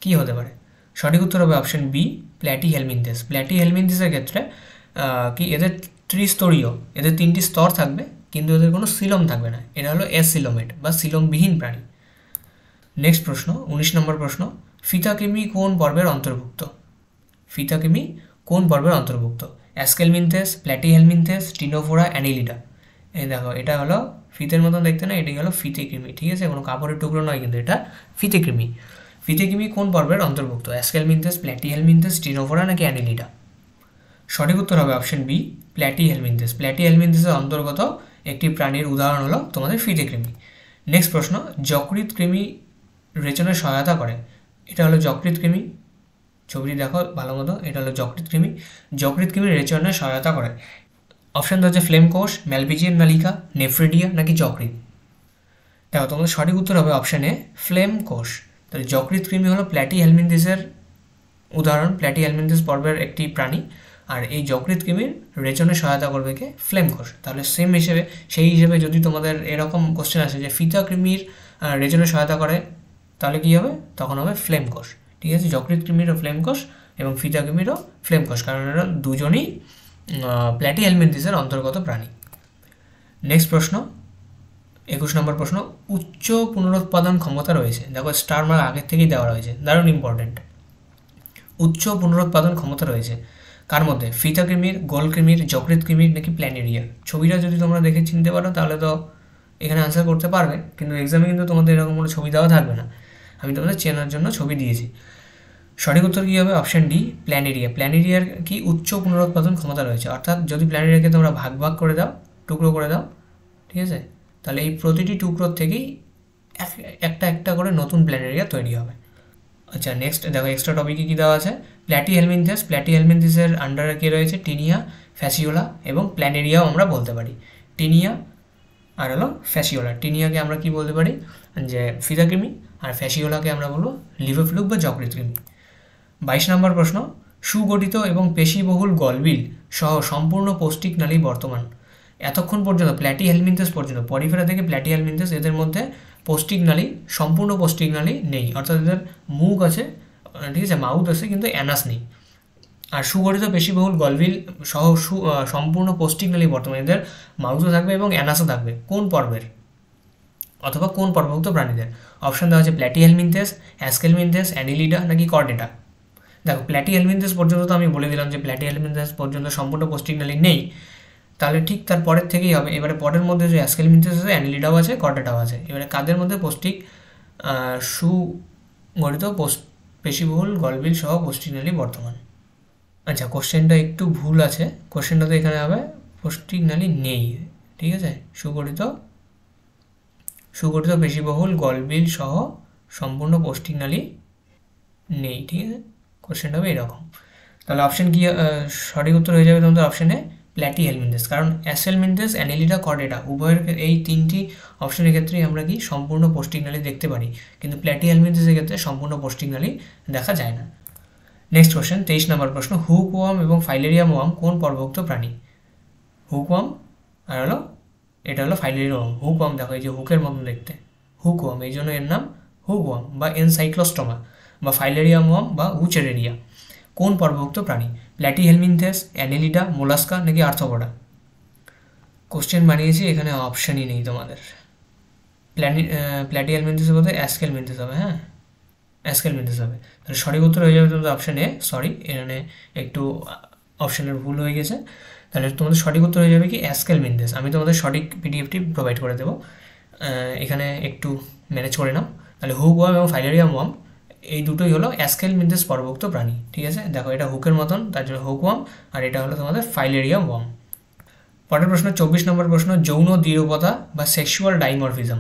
কী হতে পারে? সঠিক উত্তর হবে অপশান বি, প্ল্যাটিহেলমিনথেস। প্ল্যাটিহেলমিনথেসের ক্ষেত্রে কি এদের ত্রিস্তরীয়, এদের 3টি স্তর থাকবে, কিন্তু এদের কোনো সিলোম থাকবে না। এটা হলো অ্যাসিলোমেট বা সিলোমবিহীন প্রাণী। নেক্সট প্রশ্ন 19 নম্বর প্রশ্ন, ফিতাকৃমি কোন পর্বের অন্তর্ভুক্ত? ফিতাকৃমি কোন পর্বের অন্তর্ভুক্ত? অ্যাস্কেলমিনথেস, প্ল্যাটিহেলমিনথেস, টিনোফোরা, অ্যানিলিডা। এই দেখো এটা হলো ফিতের মতন দেখতে না, এটাই হলো ফিতেকৃমি, ঠিক আছে? কোনো কাপড়ের টুকরো নয়, কিন্তু এটা ফিতেকৃমি। ফিতেকৃমি কোন পর্বের অন্তর্ভুক্ত? অ্যাস্কেলমিনথেস, প্ল্যাটিহেলমিনথেস, টিনোফোরা নাকি অ্যানিলিডা। সঠিক উত্তর হবে অপশন বি, প্ল্যাটিহেলমিনথেস। প্ল্যাটিহেলমিনথেসের অন্তর্গত একটি প্রাণীর উদাহরণ হলো তোমাদের ফিতেকৃমি। নেক্সট প্রশ্ন, যকৃৎ কৃমি রেচনে সহায়তা করে এটা হলো যকৃৎ কৃমি, ছবিটি দেখো ভালো মতো, এটা হলো যকৃৎ কৃমি। যকৃৎ কৃমির রেচনে সহায়তা করে। অপশান হচ্ছে ফ্লেম কোষ, ম্যালপিজিয়ান নালিকা, নেফ্রিডিয়া নাকি যকৃৎ। দেখো তোমাদের সঠিক উত্তর হবে অপশানে ফ্লেম কোষ। তাহলে যকৃৎ কৃমি হলো প্ল্যাটি হেলমিনথিসের উদাহরণ, প্ল্যাটি হেলমিনথিস পর্বের একটি প্রাণী। আর এই যকৃৎ কৃমির রেচনে সহায়তা করবে কে? ফ্লেম কোষ। তাহলে সেই হিসেবে যদি তোমাদের এরকম কোশ্চেন আসে যে ফিতা কৃমির রেচনে সহায়তা করে, তাহলে কী হবে? তখন হবে ফ্লেম কোষ। ঠিক আছে, যকৃৎ কৃমিরও ফ্লেম কোষ এবং ফিতা কৃমিরও ফ্লেম কোষ, কারণ এরা দুজনই প্ল্যাটি হেলমিনথিসের অন্তর্গত প্রাণী। নেক্সট প্রশ্ন, 21 নম্বর প্রশ্ন, উচ্চ পুনরুৎপাদন ক্ষমতা রয়েছে। দেখো স্টার মার্ক আগের থেকেই দেওয়া রয়েছে, দারুণ ইম্পর্টেন্ট। উচ্চ পুনরুৎপাদন ক্ষমতা রয়েছে কার মধ্যে? ফিতা কৃমির, গোল কৃমির, যকৃৎ কৃমির নাকি প্ল্যানেরিয়া। ছবিটা যদি তোমরা দেখে চিনতে পারো তাহলে তো এখানে আনসার করতে পারবে, কিন্তু এক্সামে কিন্তু তোমাদের এরকম কোনো ছবি দেওয়া থাকবে না, আমি তোমাদের চেনার জন্য ছবি দিয়েছি। সঠিক উত্তর কী হবে? Option D, planaria. প্ল্যানেরিয়ার কি উচ্চ পুনরুৎপাদন ক্ষমতা রয়েছে, অর্থাৎ যদি প্ল্যানেরিয়াকে তোমরা ভাগ ভাগ করে দাও, টুকরো করে দাও, ঠিক আছে, তাহলে এই প্রতিটি টুকরোর থেকেই একটা একটা করে নতুন প্ল্যানেরিয়া তৈরি হবে। আচ্ছা নেক্সট দেখো এক্সট্রা টপিকে কী দেওয়া আছে। প্ল্যাটি হেলমিনথিস, প্ল্যাটি হেলমিনথিসের আন্ডারে কে রয়েছে? টিনিয়া, ফ্যাসিওলা এবং প্ল্যানেরিয়াও আমরা বলতে পারি। টিনিয়া আর হলো ফ্যাসিওলা। টিনিয়াকে আমরা কি বলতে পারি? যে ফিতা কৃমি, আর ফ্যাসিওলাকে আমরা বলবো লিভার ফ্লুক বা যকৃৎ কৃমি। 22 নম্বর প্রশ্ন, সুগঠিত এবং পেশিবহুল গলবিল সহ সম্পূর্ণ পৌষ্টিক নালী বর্তমান। এতক্ষণ পর্যন্ত প্ল্যাটি হেলমিনথিস পর্যন্ত, পরিফেরা থেকে প্ল্যাটি হেলমিনথিস, এদের মধ্যে পৌষ্টিক নালী, সম্পূর্ণ পৌষ্টিক নালী নেই, অর্থাৎ এদের মুখ আছে, ঠিক আছে, মাউথ আছে, কিন্তু অ্যানাস নেই। আর সুগঠিত পেশিবহুল গলবিল সহ সম্পূর্ণ পৌষ্টিক নালী বর্তমানে, এদের মাউথও থাকবে এবং অ্যানাসও থাকবে। কোন পর্বের অথবা কোন পর্বভুক্ত প্রাণীদের? অপশান দেওয়া আছে প্ল্যাটি হেলমিনথিস, অ্যাস্কেলমিনথিস, অ্যানিলিডা নাকি কর্ডেটা। দেখো প্ল্যাটি হেলমিনথিস পর্যন্ত তো আমি বলে দিলাম যে প্ল্যাটি হেলমিনথিস পর্যন্ত সম্পূর্ণ পৌষ্টিক নালী নেই, তাহলে ঠিক তার পরের থেকেই হবে। এবারে পরের মধ্যে যে অ্যাস্কেলমিনথিস আছে, অ্যানিলিডাও আছে, কর্ডেটাও আছে। এবারে কাদের মধ্যে পৌষ্টিক সুগঠিত পেশিবহুল গলবিল সহ পৌষ্টিক নালী বর্তমান? আচ্ছা কোশ্চেনটা একটু ভুল আছে, কোশ্চেনটা তো এখানে হবে পৌষ্টিক নালী নেই, ঠিক আছে, সুগঠিত পেশিবহুল গলবিল সহ সম্পূর্ণ পৌষ্টিক নালী নেই, ঠিক আছে, কোশ্চেনটা হবে এরকম। তাহলে অপশান কি সঠিক উত্তর হয়ে যাবে তোমাদের অপশানে প্ল্যাটি হেলমিনথিস, কারণ অ্যাস্কেলমিনথিস, অ্যানিলিডা, কর্ডেটা উভয়ের এই তিনটি অপশনের ক্ষেত্রেই আমরা কি সম্পূর্ণ পৌষ্টিক নালী দেখতে পারি, কিন্তু প্ল্যাটি হেলমিনথিসের ক্ষেত্রে সম্পূর্ণ পৌষ্টিক নালী দেখা যায় না। নেক্সট কোশ্চেন, 23 নম্বর প্রশ্ন, হুকওয়ার্ম এবং ফাইলেরিয়াম ওয়ার্ম কোন পর্বভুক্ত প্রাণী? হুকওয়ার্ম আর হলো এটা হলো ফাইলেরিয়াম ওয়ার্ম। হুকওয়ার্ম দেখো এই যে হুকের মতন দেখতে, হুকওয়ার্ম, এই জন্য এর নাম হুকওয়ার্ম বা এনসাইক্লোস্টোমা, বা ফাইলেরিয়াম ওয়ার্ম বা উচেরেরিয়া। কোন পর্বভুক্ত প্রাণী? প্ল্যাটি হেলমিনথিস, অ্যানিলিডা, মোলাস্কা নাকি আর্থ্রোপোডা। কোশ্চেন বানিয়েছি, এখানে অপশানই নেই তোমাদের। প্ল্যাটি হেলমিনথিস বলতে অ্যাস্কেলমিনথিস হবে, হ্যাঁ অ্যাস্কেলমিনথিস হবে। তাহলে সঠিক উত্তর হয়ে যাবে তোমাদের অপশান এ। সরি, এখানে একটু অপশানের ভুল হয়ে গেছে। তাহলে তোমাদের সঠিক উত্তর হয়ে যাবে কি অ্যাস্কেলমিনথিস। আমি তোমাদের সঠিক পিডিএফটি প্রোভাইড করে দেবো, এখানে একটু ম্যানেজ করে নাও। তাহলে হুকওয়ার্ম এবং ফাইলেরিয়াম ওয়ার্ম এই দুটোই হলো অ্যাস্কেলমিনথিস পর্বভুক্ত প্রাণী, ঠিক আছে। দেখো এটা হুকের মতন, তার জন্য হুকওয়ার্ম, আর এটা হলো তোমাদের ফাইলেরিয়াম ওয়ার্ম। পরের প্রশ্ন 24 নম্বর প্রশ্ন, যৌন দৃঢ়তা বা সেক্সুয়াল ডাইমরফিজম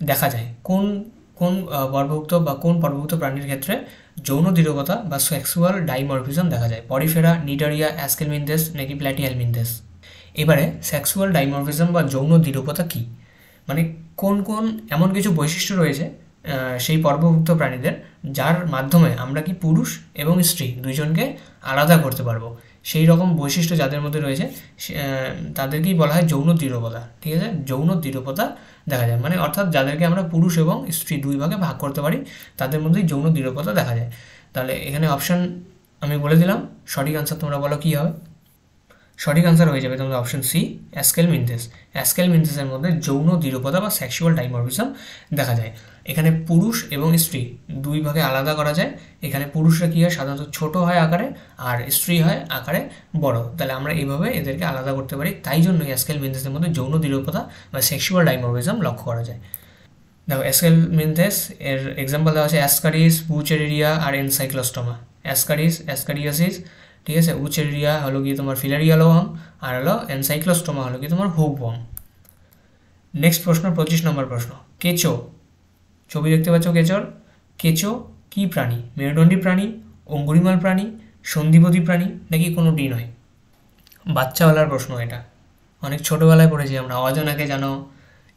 দেখা যায় কোন পর্বভুক্ত বা কোন পর্বভুক্ত প্রাণীর ক্ষেত্রে যৌন দৃঢ়তা বা সেক্সুয়াল ডাইমরফিজম দেখা যায়? পরিফেরা, নিডারিয়া, অ্যাস্কেলমিনথিস নাকি প্ল্যাটি হেলমিনথিস। এবারে সেক্সুয়াল ডাইমরফিজম বা যৌন দৃঢ়তা কী, মানে কোন কোন এমন কিছু বৈশিষ্ট্য রয়েছে সেই পর্বভুক্ত প্রাণীদের যার মাধ্যমে আমরা কি পুরুষ এবং স্ত্রী দুইজনকে আলাদা করতে পারবো, সেই রকম বৈশিষ্ট্য যাদের মধ্যে রয়েছে তাদেরকেই বলা হয় যৌন দৃঢ়তা, ঠিক আছে। যৌন দৃঢ়তা দেখা যায় মানে অর্থাৎ যাদেরকে আমরা পুরুষ এবং স্ত্রী দুই ভাগে ভাগ করতে পারি, তাদের মধ্যেই যৌন দৃঢ়তা দেখা যায়। তাহলে এখানে অপশান আমি বলে দিলাম, সঠিক আনসার তোমরা বলো কী হবে। সঠিক আনসার হয়ে যাবে তোমাদের অপশন সি, অ্যাস্কেলমিনথিস। অ্যাস্কেলমিনথিসের মধ্যে যৌন দৃঢ়তা বা সেক্সুয়াল ডাইমরফিজম দেখা যায়। এখানে পুরুষ এবং স্ত্রী দুই ভাগে আলাদা করা যায়। এখানে পুরুষরা কী হয় সাধারণত ছোট হয় আকারে, আর স্ত্রী হয় আকারে বড়। তাহলে আমরা এইভাবে এদেরকে আলাদা করতে পারি, তাই জন্য অ্যাস্কেলমিনথিসের মধ্যে যৌন দৃঢ়তা বা সেক্সুয়াল ডাইমরফিজম লক্ষ্য করা যায়। দেখো অ্যাস্কেলমিনথিস এর এক্সাম্পল দেওয়া আছে অ্যাসকারিস, বুচেরেরিয়া আর এনসাইক্লোস্টোমা। অ্যাসকারিয়াসিস, ঠিক আছে, উচেরিয়া হলো কি তোমার ফিলারিয়াল ওয়ার্ম, আর হলো এনসাইক্লোস্টোমা হলো কি তোমার হুকওয়ার্ম। নেক্সট প্রশ্ন 25 নম্বর প্রশ্ন, কেঁচো, ছবি দেখতে পাচ্ছ কেঁচোর, কেঁচো কি প্রাণী? মেরুদণ্ডী প্রাণী, অঙ্গুরিমাল প্রাণী, সন্ধিপদী প্রাণী নাকি কোনোটি নয়? বাচ্চাবেলার প্রশ্ন এটা, অনেক ছোটোবেলায় পড়েছি আমরা, অজানাকে জানো,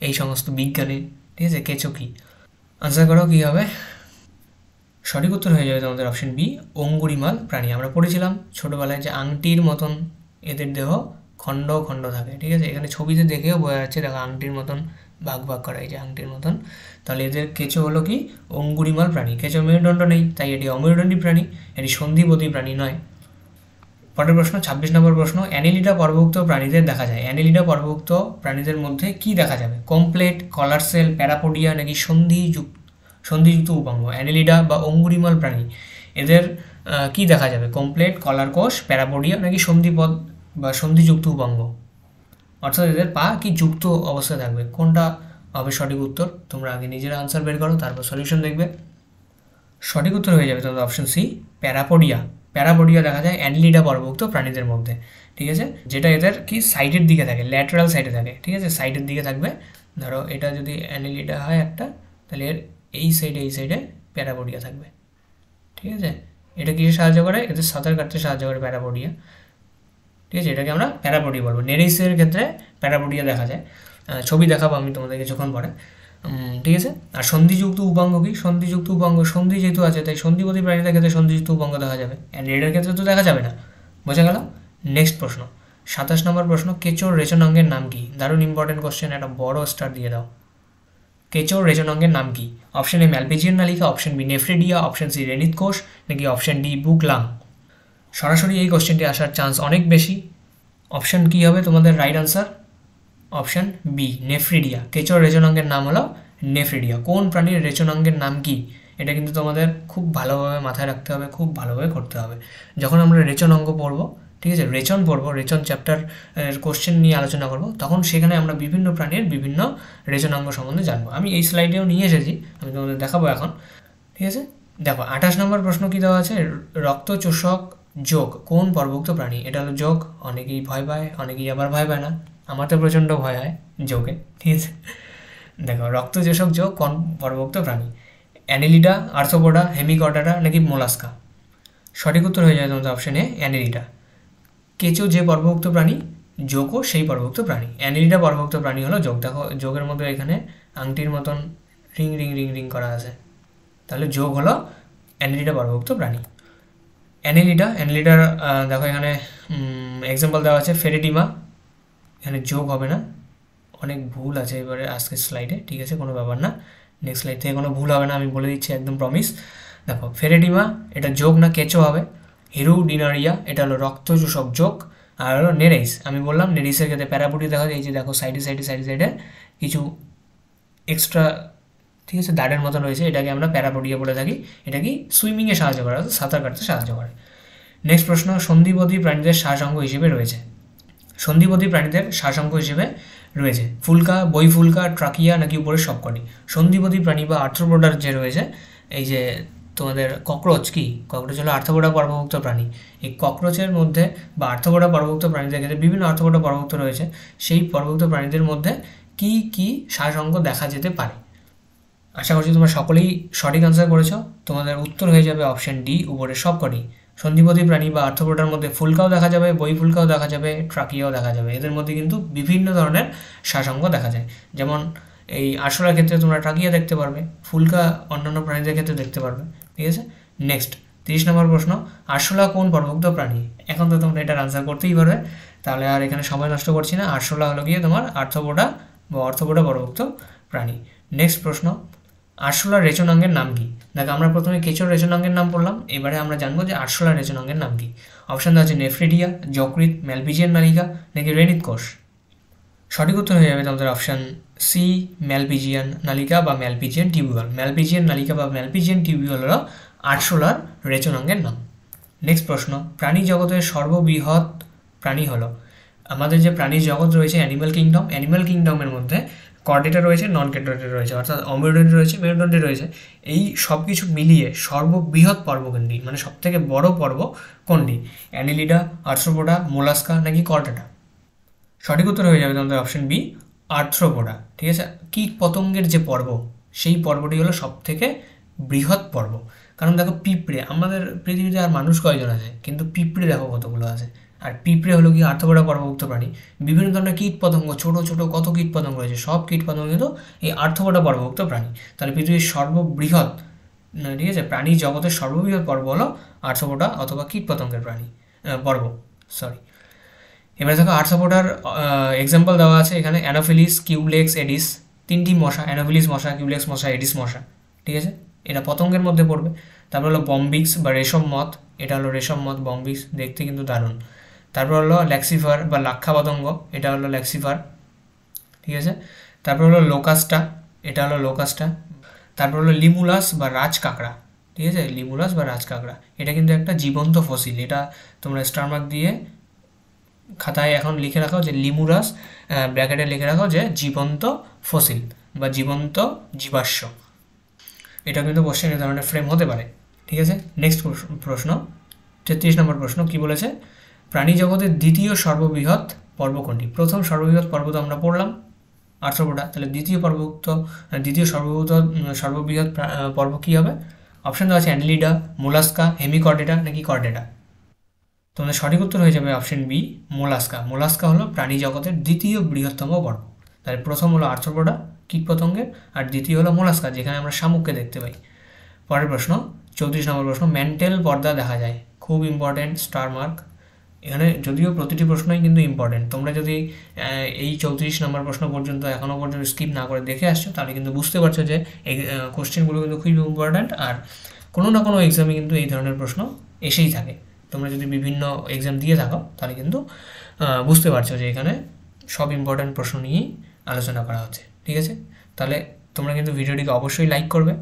এই সমস্ত বিজ্ঞানে, ঠিক আছে। কেঁচো কি? আনসার করো কী হবে। সঠিক উত্তর হয়ে যাবে তোমাদের অপশন বি, অঙ্গুরিমাল প্রাণী। আমরা পড়েছিলাম ছোটোবেলায় যে আংটির মতন এদের দেহ খণ্ড খণ্ড থাকে, ঠিক আছে। এখানে ছবিতে দেখেও বোঝা যাচ্ছে, দেখো আংটির মতন ভাগ ভাগ করা, এই যে আংটির মতন। তাহলে এদের কেঁচো হলো কি? অঙ্গুরিমাল প্রাণী। কেঁচো মেরুদণ্ড নেই, তাই এটি অমেরুদণ্ডী প্রাণী, এটি সন্ধিপদী প্রাণী নয়। পরের প্রশ্ন, 26 নম্বর প্রশ্ন, অ্যানেলিডা পর্বভুক্ত প্রাণীদের দেখা যায়। অ্যানেলিডা পর্বভুক্ত প্রাণীদের মধ্যে কি দেখা যাবে? কমপ্লেট, কলার সেল, প্যারাপোডিয়া নাকি সন্ধিযুক্ত উপাঙ্গ? অ্যানেলিডা বা অঙ্গুরিমাল প্রাণী এদের কি দেখা যাবে? কমপ্লেট, কলার কোষ, প্যারাপোডিয়া নাকি সন্ধিপদ বা সন্ধিযুক্ত উপাঙ্গ? অর্থাৎ এদের পা কি যুক্ত অবস্থায় থাকবে? কোনটা হবে সঠিক উত্তর? তোমরা আগে নিজেরা আনসার বের করো, তারপর সলিউশন দেখবে। সঠিক উত্তর হয়ে যাবে তোমাদের অপশন সি, প্যারাপোডিয়া। প্যারাপোডিয়া দেখা যায় অ্যানেলিডা পর্বভুক্ত প্রাণীদের মধ্যে, ঠিক আছে। যেটা এদের কি সাইডের দিকে থাকে, ল্যাটারাল সাইডে থাকে, ঠিক আছে, সাইডের দিকে থাকবে। ধরো এটা যদি অ্যানেলিডা হয় একটা, তাহলে এর এই সাইডে প্যারাপোডিয়া থাকবে, ঠিক আছে। এটা কিসে সাহায্য করে? এদের সাঁতার কাটতে সাহায্য করে প্যারাপোডিয়া, ঠিক আছে। এটাকে আমরা প্যারাপোডিয়া বলবো। নেরিসের ক্ষেত্রে প্যারাপোডিয়া দেখা যায়, ছবি দেখাবো আমি তোমাদের কিছুক্ষণ পরে, ঠিক আছে। আর সন্ধিযুক্ত উপাঙ্গ কি? সন্ধিযুক্ত উপাঙ্গ, সন্ধি যেহেতু আছে তাই সন্ধিপদী প্রাণীদের ক্ষেত্রে সন্ধিযুক্ত উপাঙ্গ দেখা যাবে, অ্যানেলিডার ক্ষেত্রে তো দেখা যাবে না। বোঝা গেল? নেক্সট প্রশ্ন, 27 নম্বর প্রশ্ন, কেঁচোর রেচনাঙ্গের নাম কি? দারুণ ইম্পর্টেন্ট কোশ্চেন, একটা বড় স্টার দিয়ে দাও। কেঁচোর রেচনাঙ্গের নাম কি? অপশন এ ম্যালপিজিয়ান নালিকা, option B nephridia, option C renette কোষ নাকি অপশন ডি বুকলাম? সরাসরি এই কোশ্চেনটি আসার চান্স অনেক বেশি। অপশন কি হবে তোমাদের right answer? Option B, nephridia. কেঁচোর রেচনাঙ্গের নাম হলো নেফ্রিডিয়া। কোন প্রাণীর রেচনাঙ্গের নাম কি? এটা কিন্তু তোমাদের খুব ভালোভাবে মাথায় রাখতে হবে, খুব ভালোভাবে করতে হবে। যখন আমরা রেচনাঙ্গ পড়বো, ঠিক আছে, রেচন পড়বো, রেচন চ্যাপ্টার কোশ্চেন নিয়ে আলোচনা করব, তখন সেখানে আমরা বিভিন্ন প্রাণীর বিভিন্ন রেচনাঙ্গ সম্বন্ধে জানবো। আমি এই স্লাইডেও নিয়ে এসেছি, আমি তোমাদের দেখাবো এখন, ঠিক আছে। দেখো 28 নম্বর প্রশ্ন কি দেওয়া আছে? রক্তচোষক যোগ কোন পর্বভুক্ত প্রাণী? এটা হলো যোগ। অনেকেই ভয় পায়, অনেকেই আবার ভয় পায় না। আমার তো প্রচণ্ড ভয় হয় যোগে, ঠিক আছে। দেখো রক্তচোষক যোগ কোন পর্বভুক্ত প্রাণী? অ্যানেলিডা, আর্থ্রোপোডা, হেমিকর্ডাটা নাকি মোলাস্কা? সঠিক উত্তর হয়ে যায় তোমাদের অপশন এ, অ্যানেলিডা। কেঁচো যে পর্বভুক্ত প্রাণী, যোগও সেই পর্বভুক্ত প্রাণী। অ্যানেলিডা পর্বভুক্ত প্রাণী হলো যোগ। দেখো যোগের মধ্যে এখানে আংটির মতন রিং রিং রিং রিং করা আছে, তাহলে যোগ হলো অ্যানেলিডা পর্বভুক্ত প্রাণী। অ্যানেলিডার দেখো এখানে এক্সাম্পল দেওয়া আছে ফেরেটিমা, এখানে যোগ হবে না, অনেক ভুল আছে এবারে আজকের স্লাইডে, ঠিক আছে, কোনো ব্যাপার না। নেক্সট স্লাইড থেকে কোনো ভুল হবে না, আমি বলে দিচ্ছি একদম প্রমিস। দেখো ফেরেটিমা এটা যোগ না কেঁচো হবে। হিরুডিনারিয়া এটা হলো রক্তচোষক যোগ। আর হলো নেরিস, আমি বললাম নেরিসের ক্ষেত্রে প্যারাপোডি দেখা যায়, এই যে দেখো সাইডে কিছু এক্সট্রা, ঠিক আছে, দাঁড়ের মতন রয়েছে, এটাকে আমরা প্যারাপোডিয়া বলে থাকি। এটা কি সুইমিংয়ে সাহায্য করে, অর্থাৎ সাঁতার কাটতে সাহায্য করে। নেক্সট প্রশ্ন, সন্ধিপদী প্রাণীদের শ্বাসাঙ্গ হিসেবে রয়েছে। সন্ধিপদী প্রাণীদের শ্বাসাঙ্গ হিসেবে রয়েছে ফুলকা, বইফুলকা, ট্রাকিয়া নাকি উপরের সবকটি? সন্ধিপদী প্রাণী বা আর্থ্রোপোডার যে রয়েছে, এই যে তোমাদের ককরোচ, কি ককরোচ হলো আর্থ্রোপোডা পর্বভুক্ত প্রাণী। এই ককরোচের মধ্যে বা আর্থ্রোপোডা পর্বভুক্ত প্রাণীদের ক্ষেত্রে বিভিন্ন আর্থ্রোপোডা পর্বভুক্ত রয়েছে, সেই পর্বভুক্ত প্রাণীদের মধ্যে কি কি শ্বাসাঙ্গ দেখা যেতে পারে? আশা করছি তোমরা সকলেই সঠিক আনসার করেছো। তোমাদের উত্তর হয়ে যাবে অপশন ডি, উপরের সবকটি। সন্ধিপদী প্রাণী বা আর্থ্রোপোডার মধ্যে ফুলকাও দেখা যাবে, বইফুলকাও দেখা যাবে, ট্রাকিয়াও দেখা যাবে। এদের মধ্যে কিন্তু বিভিন্ন ধরনের শ্বাসাঙ্গ দেখা যায়। যেমন এই আরশোলার ক্ষেত্রে তোমরা ট্রাকিয়া দেখতে পারবে, ফুলকা অন্যান্য প্রাণীদের ক্ষেত্রে দেখতে পারবে, ঠিক আছে। নেক্সট 30 নম্বর প্রশ্ন, আরশোলা কোন পর্বভুক্ত প্রাণী? এখন তো তোমরা এটার আনসার করতেই পারবে, তাহলে আর এখানে সময় নষ্ট করছি না। আরশোলা হলো গিয়ে তোমার আর্থ্রোপোডা বা অর্থোপোডা পর্বভুক্ত প্রাণী। নেক্সট প্রশ্ন, আরশোলার রেচনাঙ্গের নাম কি? দেখো আমরা প্রথমে কেঁচোর রেচনাঙ্গের নাম পড়লাম, এবারে আমরা জানবো যে আরশোলার রেচনাঙ্গের নাম কি। অপশান দেওয়া আছে নেফ্রিডিয়া, যকৃৎ, ম্যালপিজিয়ান নালিকা নাকি রেনিত কোষ? সঠিক উত্তর হয়ে যাবে তোমাদের অপশান সি, ম্যালপিজিয়ান নালিকা বা ম্যালপিজিয়ান টিউবিউল। ম্যালপিজিয়ান নালিকা বা ম্যালপিজিয়ান টিউবিউল হলো আরশোলার রেচনাঙ্গের নাম। নেক্সট প্রশ্ন, প্রাণী জগতের সর্ববৃহৎ প্রাণী হলো? আমাদের যে প্রাণী জগৎ রয়েছে অ্যানিম্যাল কিংডম, অ্যানিম্যাল কিংডমের মধ্যে কর্ডেটা রয়েছে, নন কর্ডেটা রয়েছে, অর্থাৎ অমেরুদণ্ডী রয়েছে, মেরুদণ্ডী রয়েছে। এই সব কিছু মিলিয়ে সর্ববৃহৎ পর্ব কোনটি, মানে সবথেকে বড় পর্ব কোনটি? অ্যানেলিডা, আর্থ্রোপোডা, মোলাস্কা নাকি কর্ডেটা? সঠিক উত্তর হয়ে যাবে তোমাদের অপশন বি, আর্থ্রোপোডা, ঠিক আছে। কীট পতঙ্গের যে পর্ব, সেই পর্বটি হলো সবথেকে বৃহৎ পর্ব, কারণ দেখো পিঁপড়ে, আমাদের পৃথিবীতে আর মানুষ কয়জন আছে, কিন্তু পিঁপড়ে দেখো কতগুলো আছে। আর পিঁপড়ে হলো কি আর্থ্রোপোডা পর্বভুক্ত প্রাণী। বিভিন্ন ধরনের কীট পতঙ্গ, ছোট ছোট কত কীট পতঙ্গ রয়েছে, সব কীট পতঙ্গ কিন্তু এই আর্থ্রোপোডা পর্বভুক্ত প্রাণী। তাহলে পৃথিবীর সর্ববৃহৎ, ঠিক আছে, প্রাণী জগতের সর্ববৃহৎ পর্ব হলো আর্থ্রোপোডা অথবা কীট পতঙ্গের পর্ব। এবারে দেখো আর্থ্রোপোডার এক্সাম্পল দেওয়া আছে এখানে, অ্যানোফিলিস, কিউলেক্স, এডিস, তিনটি মশা, অ্যানোফিলিস মশা, কিউলেক্স মশা, এডিস মশা, ঠিক আছে, এটা পতঙ্গের মধ্যে পড়বে। তারপর হলো বম্বিক্স বা রেশম মথ, এটা হলো রেশম মথ, বম্বিক্স, দেখতে কিন্তু দারুণ। তারপর হলো ল্যাক্সিফার বা লাক্ষা পতঙ্গ, এটা হলো ল্যাক্সিফার, ঠিক আছে। তারপর হলো লোকাস্টা, এটা হলো লোকাস্টা। তারপর হলো লিমুলাস বা রাজ কাঁকড়া, ঠিক আছে, লিমুলাস বা রাজ কাঁকড়া, এটা কিন্তু একটা জীবন্ত ফসিল। এটা তোমরা স্টার মার্ক দিয়ে খাতায় এখন লিখে রাখো যে লিমুলাস, ব্র্যাকেটে লিখে রাখো যে জীবন্ত ফসিল বা জীবন্ত জীবাশ্ম। এটা কিন্তু কোশ্চেন এ ধরনের ফ্রেম হতে পারে, ঠিক আছে। নেক্সট প্রশ্ন, 33 নম্বর প্রশ্ন, কি বলেছে, প্রাণী জগতের দ্বিতীয় সর্ববৃহৎ পর্ব কোনটি? প্রথম সর্ববৃহৎ পর্ব তো আমরা পড়লাম আর্থ্রোপোডা, তাহলে দ্বিতীয় সর্ববৃহৎ পর্ব কী হবে? অপশন দেওয়া আছে অ্যানেলিডা, মোলাস্কা, হেমিকর্ডেটা নাকি কর্ডেটা। তোমাদের সঠিক উত্তর হয়ে যাবে অপশন বি, মোলাস্কা। মোলাস্কা হলো প্রাণী জগতের দ্বিতীয় বৃহত্তম পর্ব। তাহলে প্রথম হলো আর্থ্রোপোডা কীটপতঙ্গের, আর দ্বিতীয় হলো মোলাস্কা, যেখানে আমরা শামুককে দেখতে পাই। পরের প্রশ্ন, 34 নম্বর প্রশ্ন, ম্যান্টেল পর্দা দেখা যায়, খুব ইম্পর্টেন্ট, স্টার মার্ক। এখানে যদিও প্রতিটি প্রশ্নই কিন্তু ইম্পর্টেন্ট, তোমরা যদি এই 34 নম্বর প্রশ্ন পর্যন্ত এখনও পর্যন্ত স্কিপ না করে দেখে আসছো, তাহলে কিন্তু বুঝতে পারছো যে এই কোশ্চেনগুলো কিন্তু খুবই ইম্পর্ট্যান্ট, আর কোনো না কোনো এক্সামে কিন্তু এই ধরনের প্রশ্ন এসেই থাকে। তোমরা যদি বিভিন্ন এক্সাম দিয়ে থাকো তাহলে কিন্তু বুঝতে পারছো যে এখানে সব ইম্পর্ট্যান্ট প্রশ্ন নিয়েই আলোচনা করা হচ্ছে, ঠিক আছে। তাহলে তোমরা কিন্তু ভিডিওটিকে অবশ্যই লাইক করবে,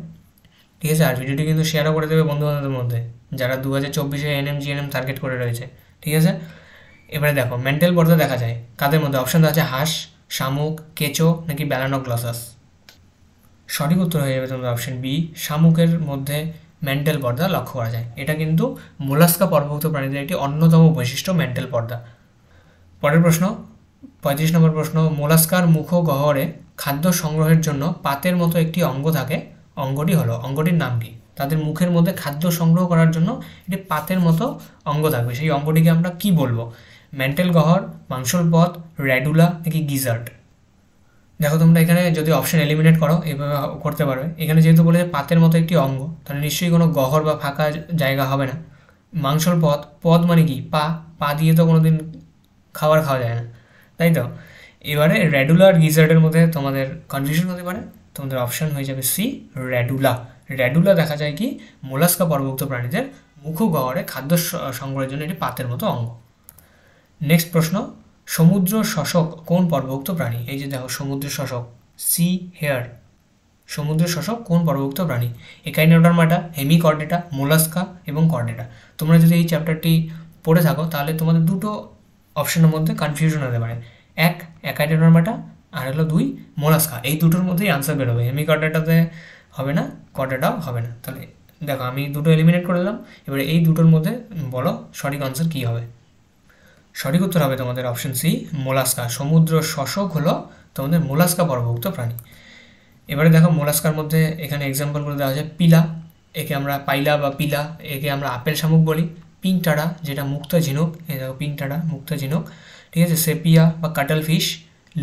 ঠিক আছে, আর ভিডিওটি কিন্তু শেয়ারও করে দেবে বন্ধুবান্ধবদের মধ্যে যারা 2024-এ NM/GNM টার্গেট করে রয়েছে, ঠিক আছে। এবারে দেখো মেন্টাল পর্দা দেখা যায় কাদের মধ্যে? অপশন আছে হাঁস, শামুক, কেঁচো নাকি ব্যালানোগ্লসাস। সঠিক উত্তর হয়ে যাবে তোমাদের অপশন বি, শামুকের মধ্যে মেন্টাল পর্দা লক্ষ্য করা যায়। এটা কিন্তু মোলাস্কা পর্বভুক্ত প্রাণীদের একটি অন্যতম বৈশিষ্ট্য মেন্টাল পর্দা। পরের প্রশ্ন, 35 নম্বর প্রশ্ন, মোলাস্কার মুখ গহ্বরে খাদ্য সংগ্রহের জন্য পাতের মতো একটি অঙ্গ থাকে, অঙ্গটির নাম কি? তাদের মুখের মধ্যে খাদ্য সংগ্রহ করার জন্য একটি পাতের মতো অঙ্গ থাকবে, সেই অঙ্গটিকে আমরা কি বলবো? মেন্টাল গহ্বর, মাংসল পথ, র্যাডুলা নাকি গিজার্ড। দেখো তোমরা এখানে যদি অপশন এলিমিনেট করো এভাবে করতে পারবে। এখানে যেহেতু বলেছে পাতের মতো একটি অঙ্গ, তাহলে নিশ্চয়ই কোনো গহ্বর বা ফাঁকা জায়গা হবে না। মাংসল পথ, পদ মানে কি? পা দিয়ে তো কোনোদিন খাওয়া যায় না, তাই তো। এবারে র্যাডুলা আর গিজার্ডের মধ্যে তোমাদের কনফিউশন হতে পারে, তোমাদের অপশন হয়ে যাবে সি, র্যাডুলা। র্যাডুলা দেখা যায় কি মোলাস্কা পর্বভুক্ত প্রাণীদের মুখ গহ্বরে খাদ্য সংগ্রহের জন্য এটি পাতের মতো অঙ্গ। নেক্সট প্রশ্ন, সমুদ্র শশক কোন পর্বভুক্ত প্রাণী? এই যে দেখো সমুদ্র শশক, সি হেয়ার, সমুদ্র শশক কোন পর্বভুক্ত প্রাণী? একাইনোডার্মাটা, হেমিকর্ডেটা, মোলাস্কা এবং কর্ডেটা। তোমরা যদি এই চ্যাপ্টারটি পড়ে থাকো তাহলে তোমাদের দুটো অপশনের মধ্যে কনফিউশন হতে পারে, এক একাইনোডার্মাটা আর হলো 2 মোলাস্কা। এই দুটোর মধ্যেই আনসার বেরোবে, হেমিকর্ডেটাতে হবে না, কর্ডেটাও হবে না। তাহলে দেখো আমি দুটো এলিমিনেট করে দিলাম, এবারে এই দুটোর মধ্যে বলো সঠিক আনসার কী হবে। সঠিক উত্তর হবে তোমাদের অপশন সি, মোলাস্কা। সমুদ্র শশক হলো তোমাদের মোলাস্কা পর্বভুক্ত প্রাণী। এবারে দেখো মোলাস্কার মধ্যে এখানে এক্সাম্পলগুলো দেওয়া আছে, পিলা, একে আমরা পাইলা বা পিলা, একে আমরা আপেল শামুক বলি। পিংটাড়া, যেটা মুক্ত ঝিনুক, এই দেখো পিংটাড়া মুক্ত ঝিনুক, ঠিক আছে। সেপিয়া বা কাটল ফিশ,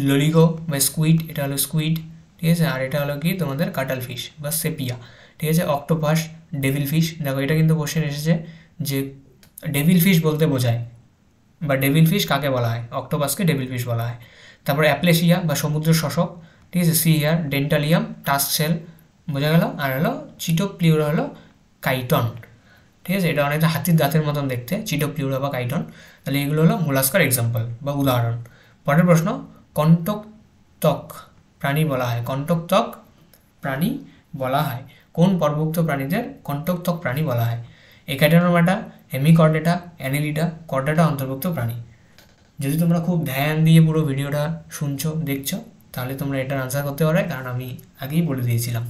ললিগো বা স্কুইড, এটা হলো স্কুইড, ঠিক আছে, আর এটা হলো কি তোমাদের কাটল ফিশ বা সেপিয়া, ঠিক আছে। অক্টোপাস, ডেভিল ফিশ, দেখো এটা কিন্তু কোশ্চেন এসেছে যে ডেভিল ফিশ বলতে বোঝায় বা ডেভিল ফিশ কাকে বলা হয়? অক্টোপাসকে ডেভিল ফিশ বলা হয়। তারপর অ্যাপ্লেশিয়া বা সমুদ্র শশক, ঠিক আছে। C hair, Dentalium, task shell, বোঝা গেল। আর হলো চিটোপ্লিউরা হলো কাইটন, ঠিক আছে, এটা অনেকটা হাতির দাঁতের মতন দেখতে, চিটোপ্লিউরা বা কাইটন। তাহলে এগুলো হলো মোলাস্কার এক্সাম্পল বা উদাহরণ। পরের প্রশ্ন, কণ্টকত্বক প্রাণী বলা হয়, কণ্টকত্বক প্রাণী বলা হয় কোন পর্বভুক্ত প্রাণীদের কণ্টকত্বক প্রাণী বলা হয়? একাইনোডার্মাটা, হেমিকর্ডেটা, অ্যানেলিডা, কর্ডেটা অন্তর্ভুক্ত প্রাণী। যদি তোমরা খুব ধ্যান দিয়ে পুরো ভিডিওটা শুনছো দেখছো তাহলে তোমরা এটার আনসার করতে পারবে, কারণ আমি আগেই বলে দিয়েছিলাম।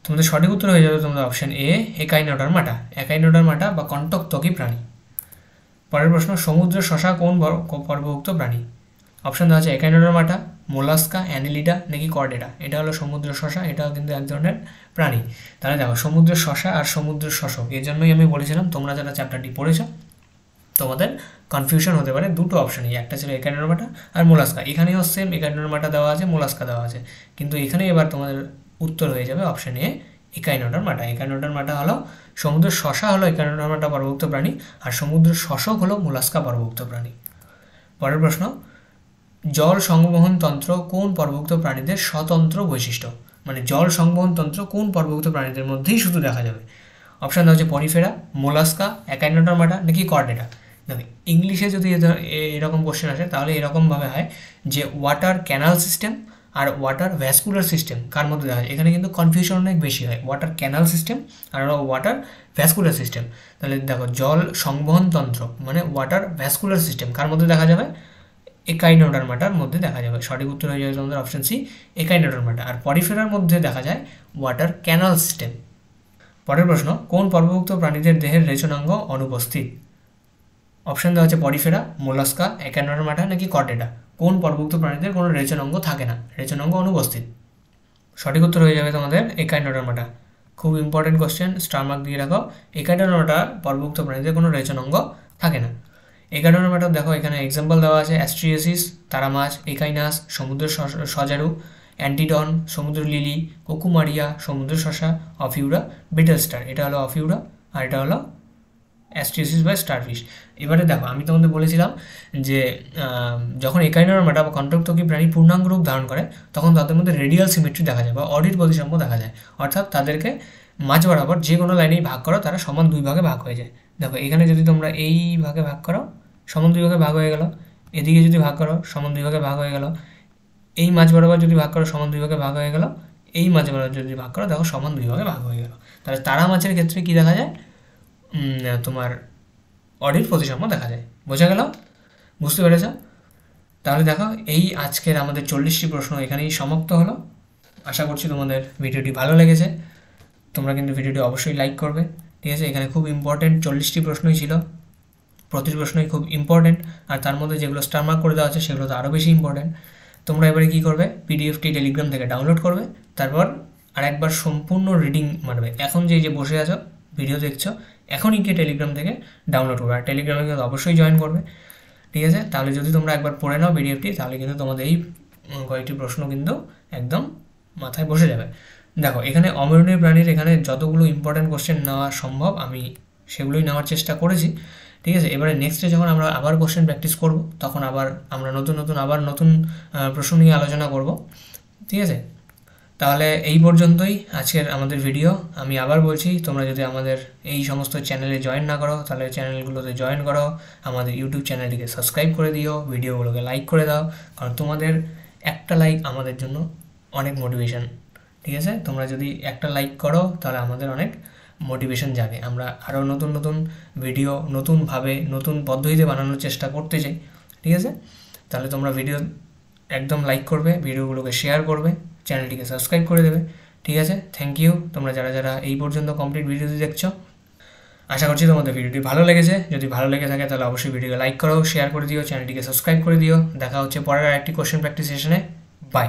তোমাদের সঠিক উত্তর হয়ে যাবে তোমাদের অপশন এ, একাইনোডার্মাটা বা কণ্টকত্বকী প্রাণী। পরের প্রশ্ন, সমুদ্র শশা কোন পর্বভুক্ত প্রাণী? অপশন দেওয়া আছে একাইনোডার্মাটা, মোলাস্কা, অ্যানিলিডা নাকি কর্ডেটা? এটা হলো সমুদ্র শসা, এটাও কিন্তু এক ধরনের প্রাণী। তাহলে দেখো সমুদ্রের শসা আর সমুদ্রের শসক, এই জন্যই আমি বলেছিলাম তোমরা যারা চ্যাপ্টারটি পড়েছো তোমাদের কনফিউশন হতে পারে দুটো অপশানই, একটা ছিল একাইনোডার্মাটা আর মোলাস্কা। এখানেও সেম একাইনোডার্মাটা দেওয়া আছে, মোলাস্কা দেওয়া আছে, কিন্তু এখানে এবার তোমাদের উত্তর হয়ে যাবে অপশান এ একাইনোডার্মাটা। একাইনোডার্মাটা হলো সমুদ্রের শসা হলো একাইনোডার্মাটা পর্বভুক্ত প্রাণী, আর সমুদ্রের শসক হলো মোলাস্কা পর্বভুক্ত প্রাণী। পরের প্রশ্ন, জল সংবহন তন্ত্র কোন পর্বভুক্ত প্রাণীদের স্বতন্ত্র বৈশিষ্ট্য? মানে জল সংবহন তন্ত্র কোন পর্বভুক্ত প্রাণীদের মধ্যেই শুধু দেখা যাবে? অপশান দেওয়া হচ্ছে পরিফেরা, মোলাস্কা, একাইনোডার্মাটা নাকি কর্ডেটা। দেখো ইংলিশে যদি এরকম কোশ্চেন আসে তাহলে এরকমভাবে হয় যে ওয়াটার ক্যানাল সিস্টেম আর ওয়াটার ভ্যাসকুলার সিস্টেম কার মধ্যে দেখা যায়। এখানে কিন্তু কনফিউশন অনেক বেশি হয়, ওয়াটার ক্যানাল সিস্টেম আর ওয়াটার ভ্যাসকুলার সিস্টেম। তাহলে দেখো জল সংবহন তন্ত্র মানে ওয়াটার ভ্যাসকুলার সিস্টেম কার মধ্যে দেখা যাবে? একাইনোডার্মাটার মধ্যে দেখা যাবে। সঠিক উত্তর হয়ে যাবে তোমাদের অপশন সি একাইনোডার্মাটা। আর পরিফেরার মধ্যে দেখা যায় ওয়াটার ক্যানাল সিস্টেম। পরের প্রশ্ন, কোন পর্বভুক্ত প্রাণীদের দেহের রেচনাঙ্গ অনুপস্থিত? অপশান দেওয়া হচ্ছে পরিফেরা, মোলাস্কা, একাইনোডার্মাটা নাকি কর্ডেটা। কোন পর্বভুক্ত প্রাণীদের কোনো রেচনাঙ্গ থাকে না, রেচনাঙ্গ অনুপস্থিত? সঠিক উত্তর হয়ে যাবে তোমাদের একাইনোডার্মাটা। খুব ইম্পর্টেন্ট কোশ্চেন, স্টার মার্ক দিয়ে রাখো। একাইনোডার্মাটা পর্বভুক্ত প্রাণীদের কোনো রেচনাঙ্গ থাকে না। একাইনোডার্মাটা দেখো এখানে এক্সাম্পল দেওয়া আছে অ্যাস্ট্রিয়াসিস, তারা মাছ, একাইনাস, সমুদ্রের সজারু, অ্যান্টিডন, সমুদ্র লিলি, কোকুমারিয়া, সমুদ্র শসা, অফিউরা, বিটল স্টার। এটা হলো অফিউরা আর এটা হলো অ্যাস্ট্রিয়াসিস বা স্টারফিশ। এবারে দেখো আমি তোমাদের বলেছিলাম যে যখন একাইনোডার্মাটা বা কন্টকটকি প্রাণী পূর্ণাঙ্গ রূপ ধারণ করে তখন তাদের মধ্যে রেডিয়াল সিমেট্রি দেখা যায় বা অডিট প্রতিসাম্য দেখা যায়, অর্থাৎ তাদেরকে মাঝ বরাবর যে কোনো লাইনেই ভাগ করো তারা সমান দুই ভাগে ভাগ হয়ে যায়। দেখো এখানে যদি তোমরা এই ভাগে ভাগ করো সমান দুই ভাগে ভাগ হয়ে গেল, এদিকে যদি ভাগ করো সমান দুই ভাগে ভাগ হয়ে গেল, এই মাঝ বরাবর যদি ভাগ করো সমান দুই ভাগে ভাগ হয়ে গেল, এই মাঝ বরাবর যদি ভাগ করো দেখো সমান দুই ভাগে ভাগ হয়ে গেল। তাহলে তারা মাছের ক্ষেত্রে কী দেখা যায়? তোমার অডিট প্রতিসাম্য দেখা যায়। বোঝা গেল? বুঝতে পেরেছ? তাহলে দেখো এই আজকের আমাদের 40টি প্রশ্ন এখানেই সমাপ্ত হলো। আশা করছি তোমাদের ভিডিওটি ভালো লেগেছে। তোমরা কিন্তু ভিডিওটি অবশ্যই লাইক করবে, ঠিক আছে? এখানে খুব ইম্পর্টেন্ট 40টি প্রশ্নই ছিল, প্রতিটি প্রশ্নই খুব ইম্পর্টেন্ট, আর তার মধ্যে যেগুলো স্টার মার্ক করে দেওয়া আছে সেগুলো তো আরও বেশি ইম্পর্টেন্ট। তোমরা এবারে কী করবে? পিডিএফটি টেলিগ্রাম থেকে ডাউনলোড করবে, তারপর আরেকবার সম্পূর্ণ রিডিং মারবে। এখন যে বসে আছো ভিডিও দেখছো এখনই গিয়ে টেলিগ্রাম থেকে ডাউনলোড করবে, আর টেলিগ্রামে কিন্তু অবশ্যই জয়েন করবে, ঠিক আছে? তাহলে যদি তোমরা একবার পড়ে নাও পিডিএফটি তাহলে কিন্তু তোমাদের এই কয়েকটি প্রশ্ন কিন্তু একদম মাথায় বসে যাবে। দেখো এখানে অমেরুদণ্ডী প্রাণীর এখানে যতগুলো ইম্পর্টেন্ট কোশ্চেন নেওয়া সম্ভব আমি সেগুলোই নেওয়ার চেষ্টা করেছি, ঠিক আছে? এবারে নেক্সটে যখন আমরা আবার কোশ্চেন প্র্যাকটিস করব তখন আবার আমরা নতুন প্রশ্ন নিয়ে আলোচনা করব, ঠিক আছে? তাহলে এই পর্যন্তই আজকের আমাদের ভিডিও। আমি আবার বলছি তোমরা যদি আমাদের এই সমস্ত চ্যানেলে জয়েন না করো তাহলে চ্যানেলগুলোতে জয়েন করো, আমাদের ইউটিউব চ্যানেলটিকে সাবস্ক্রাইব করে দিও, ভিডিওগুলোকে লাইক করে দাও, কারণ তোমাদের একটা লাইক আমাদের জন্য অনেক মোটিভেশন, ঠিক আছে? তোমরা যদি একটা লাইক করো তাহলে আমাদের অনেক মোটিভেশন জাগে, আমরা আরও নতুন ভিডিও নতুনভাবে নতুন পদ্ধতিতে বানানোর চেষ্টা করতে চাই, ঠিক আছে? তাহলে তোমরা ভিডিও একদম লাইক করবে, ভিডিওগুলোকে শেয়ার করবে, চ্যানেলটিকে সাবস্ক্রাইব করে দেবে, ঠিক আছে? থ্যাংক ইউ তোমরা যারা এই পর্যন্ত কমপ্লিট ভিডিওটি দেখছো। আশা করছি তোমাদের ভিডিওটি ভালো লেগেছে। যদি ভালো লেগে থাকে তাহলে অবশ্যই ভিডিওকে লাইক করো, শেয়ার করে দিও, চ্যানেলটিকে সাবস্ক্রাইব করে দিও। দেখা হচ্ছে পরের আরেকটি কোশ্চেন প্র্যাকটিস সেশনে। বাই।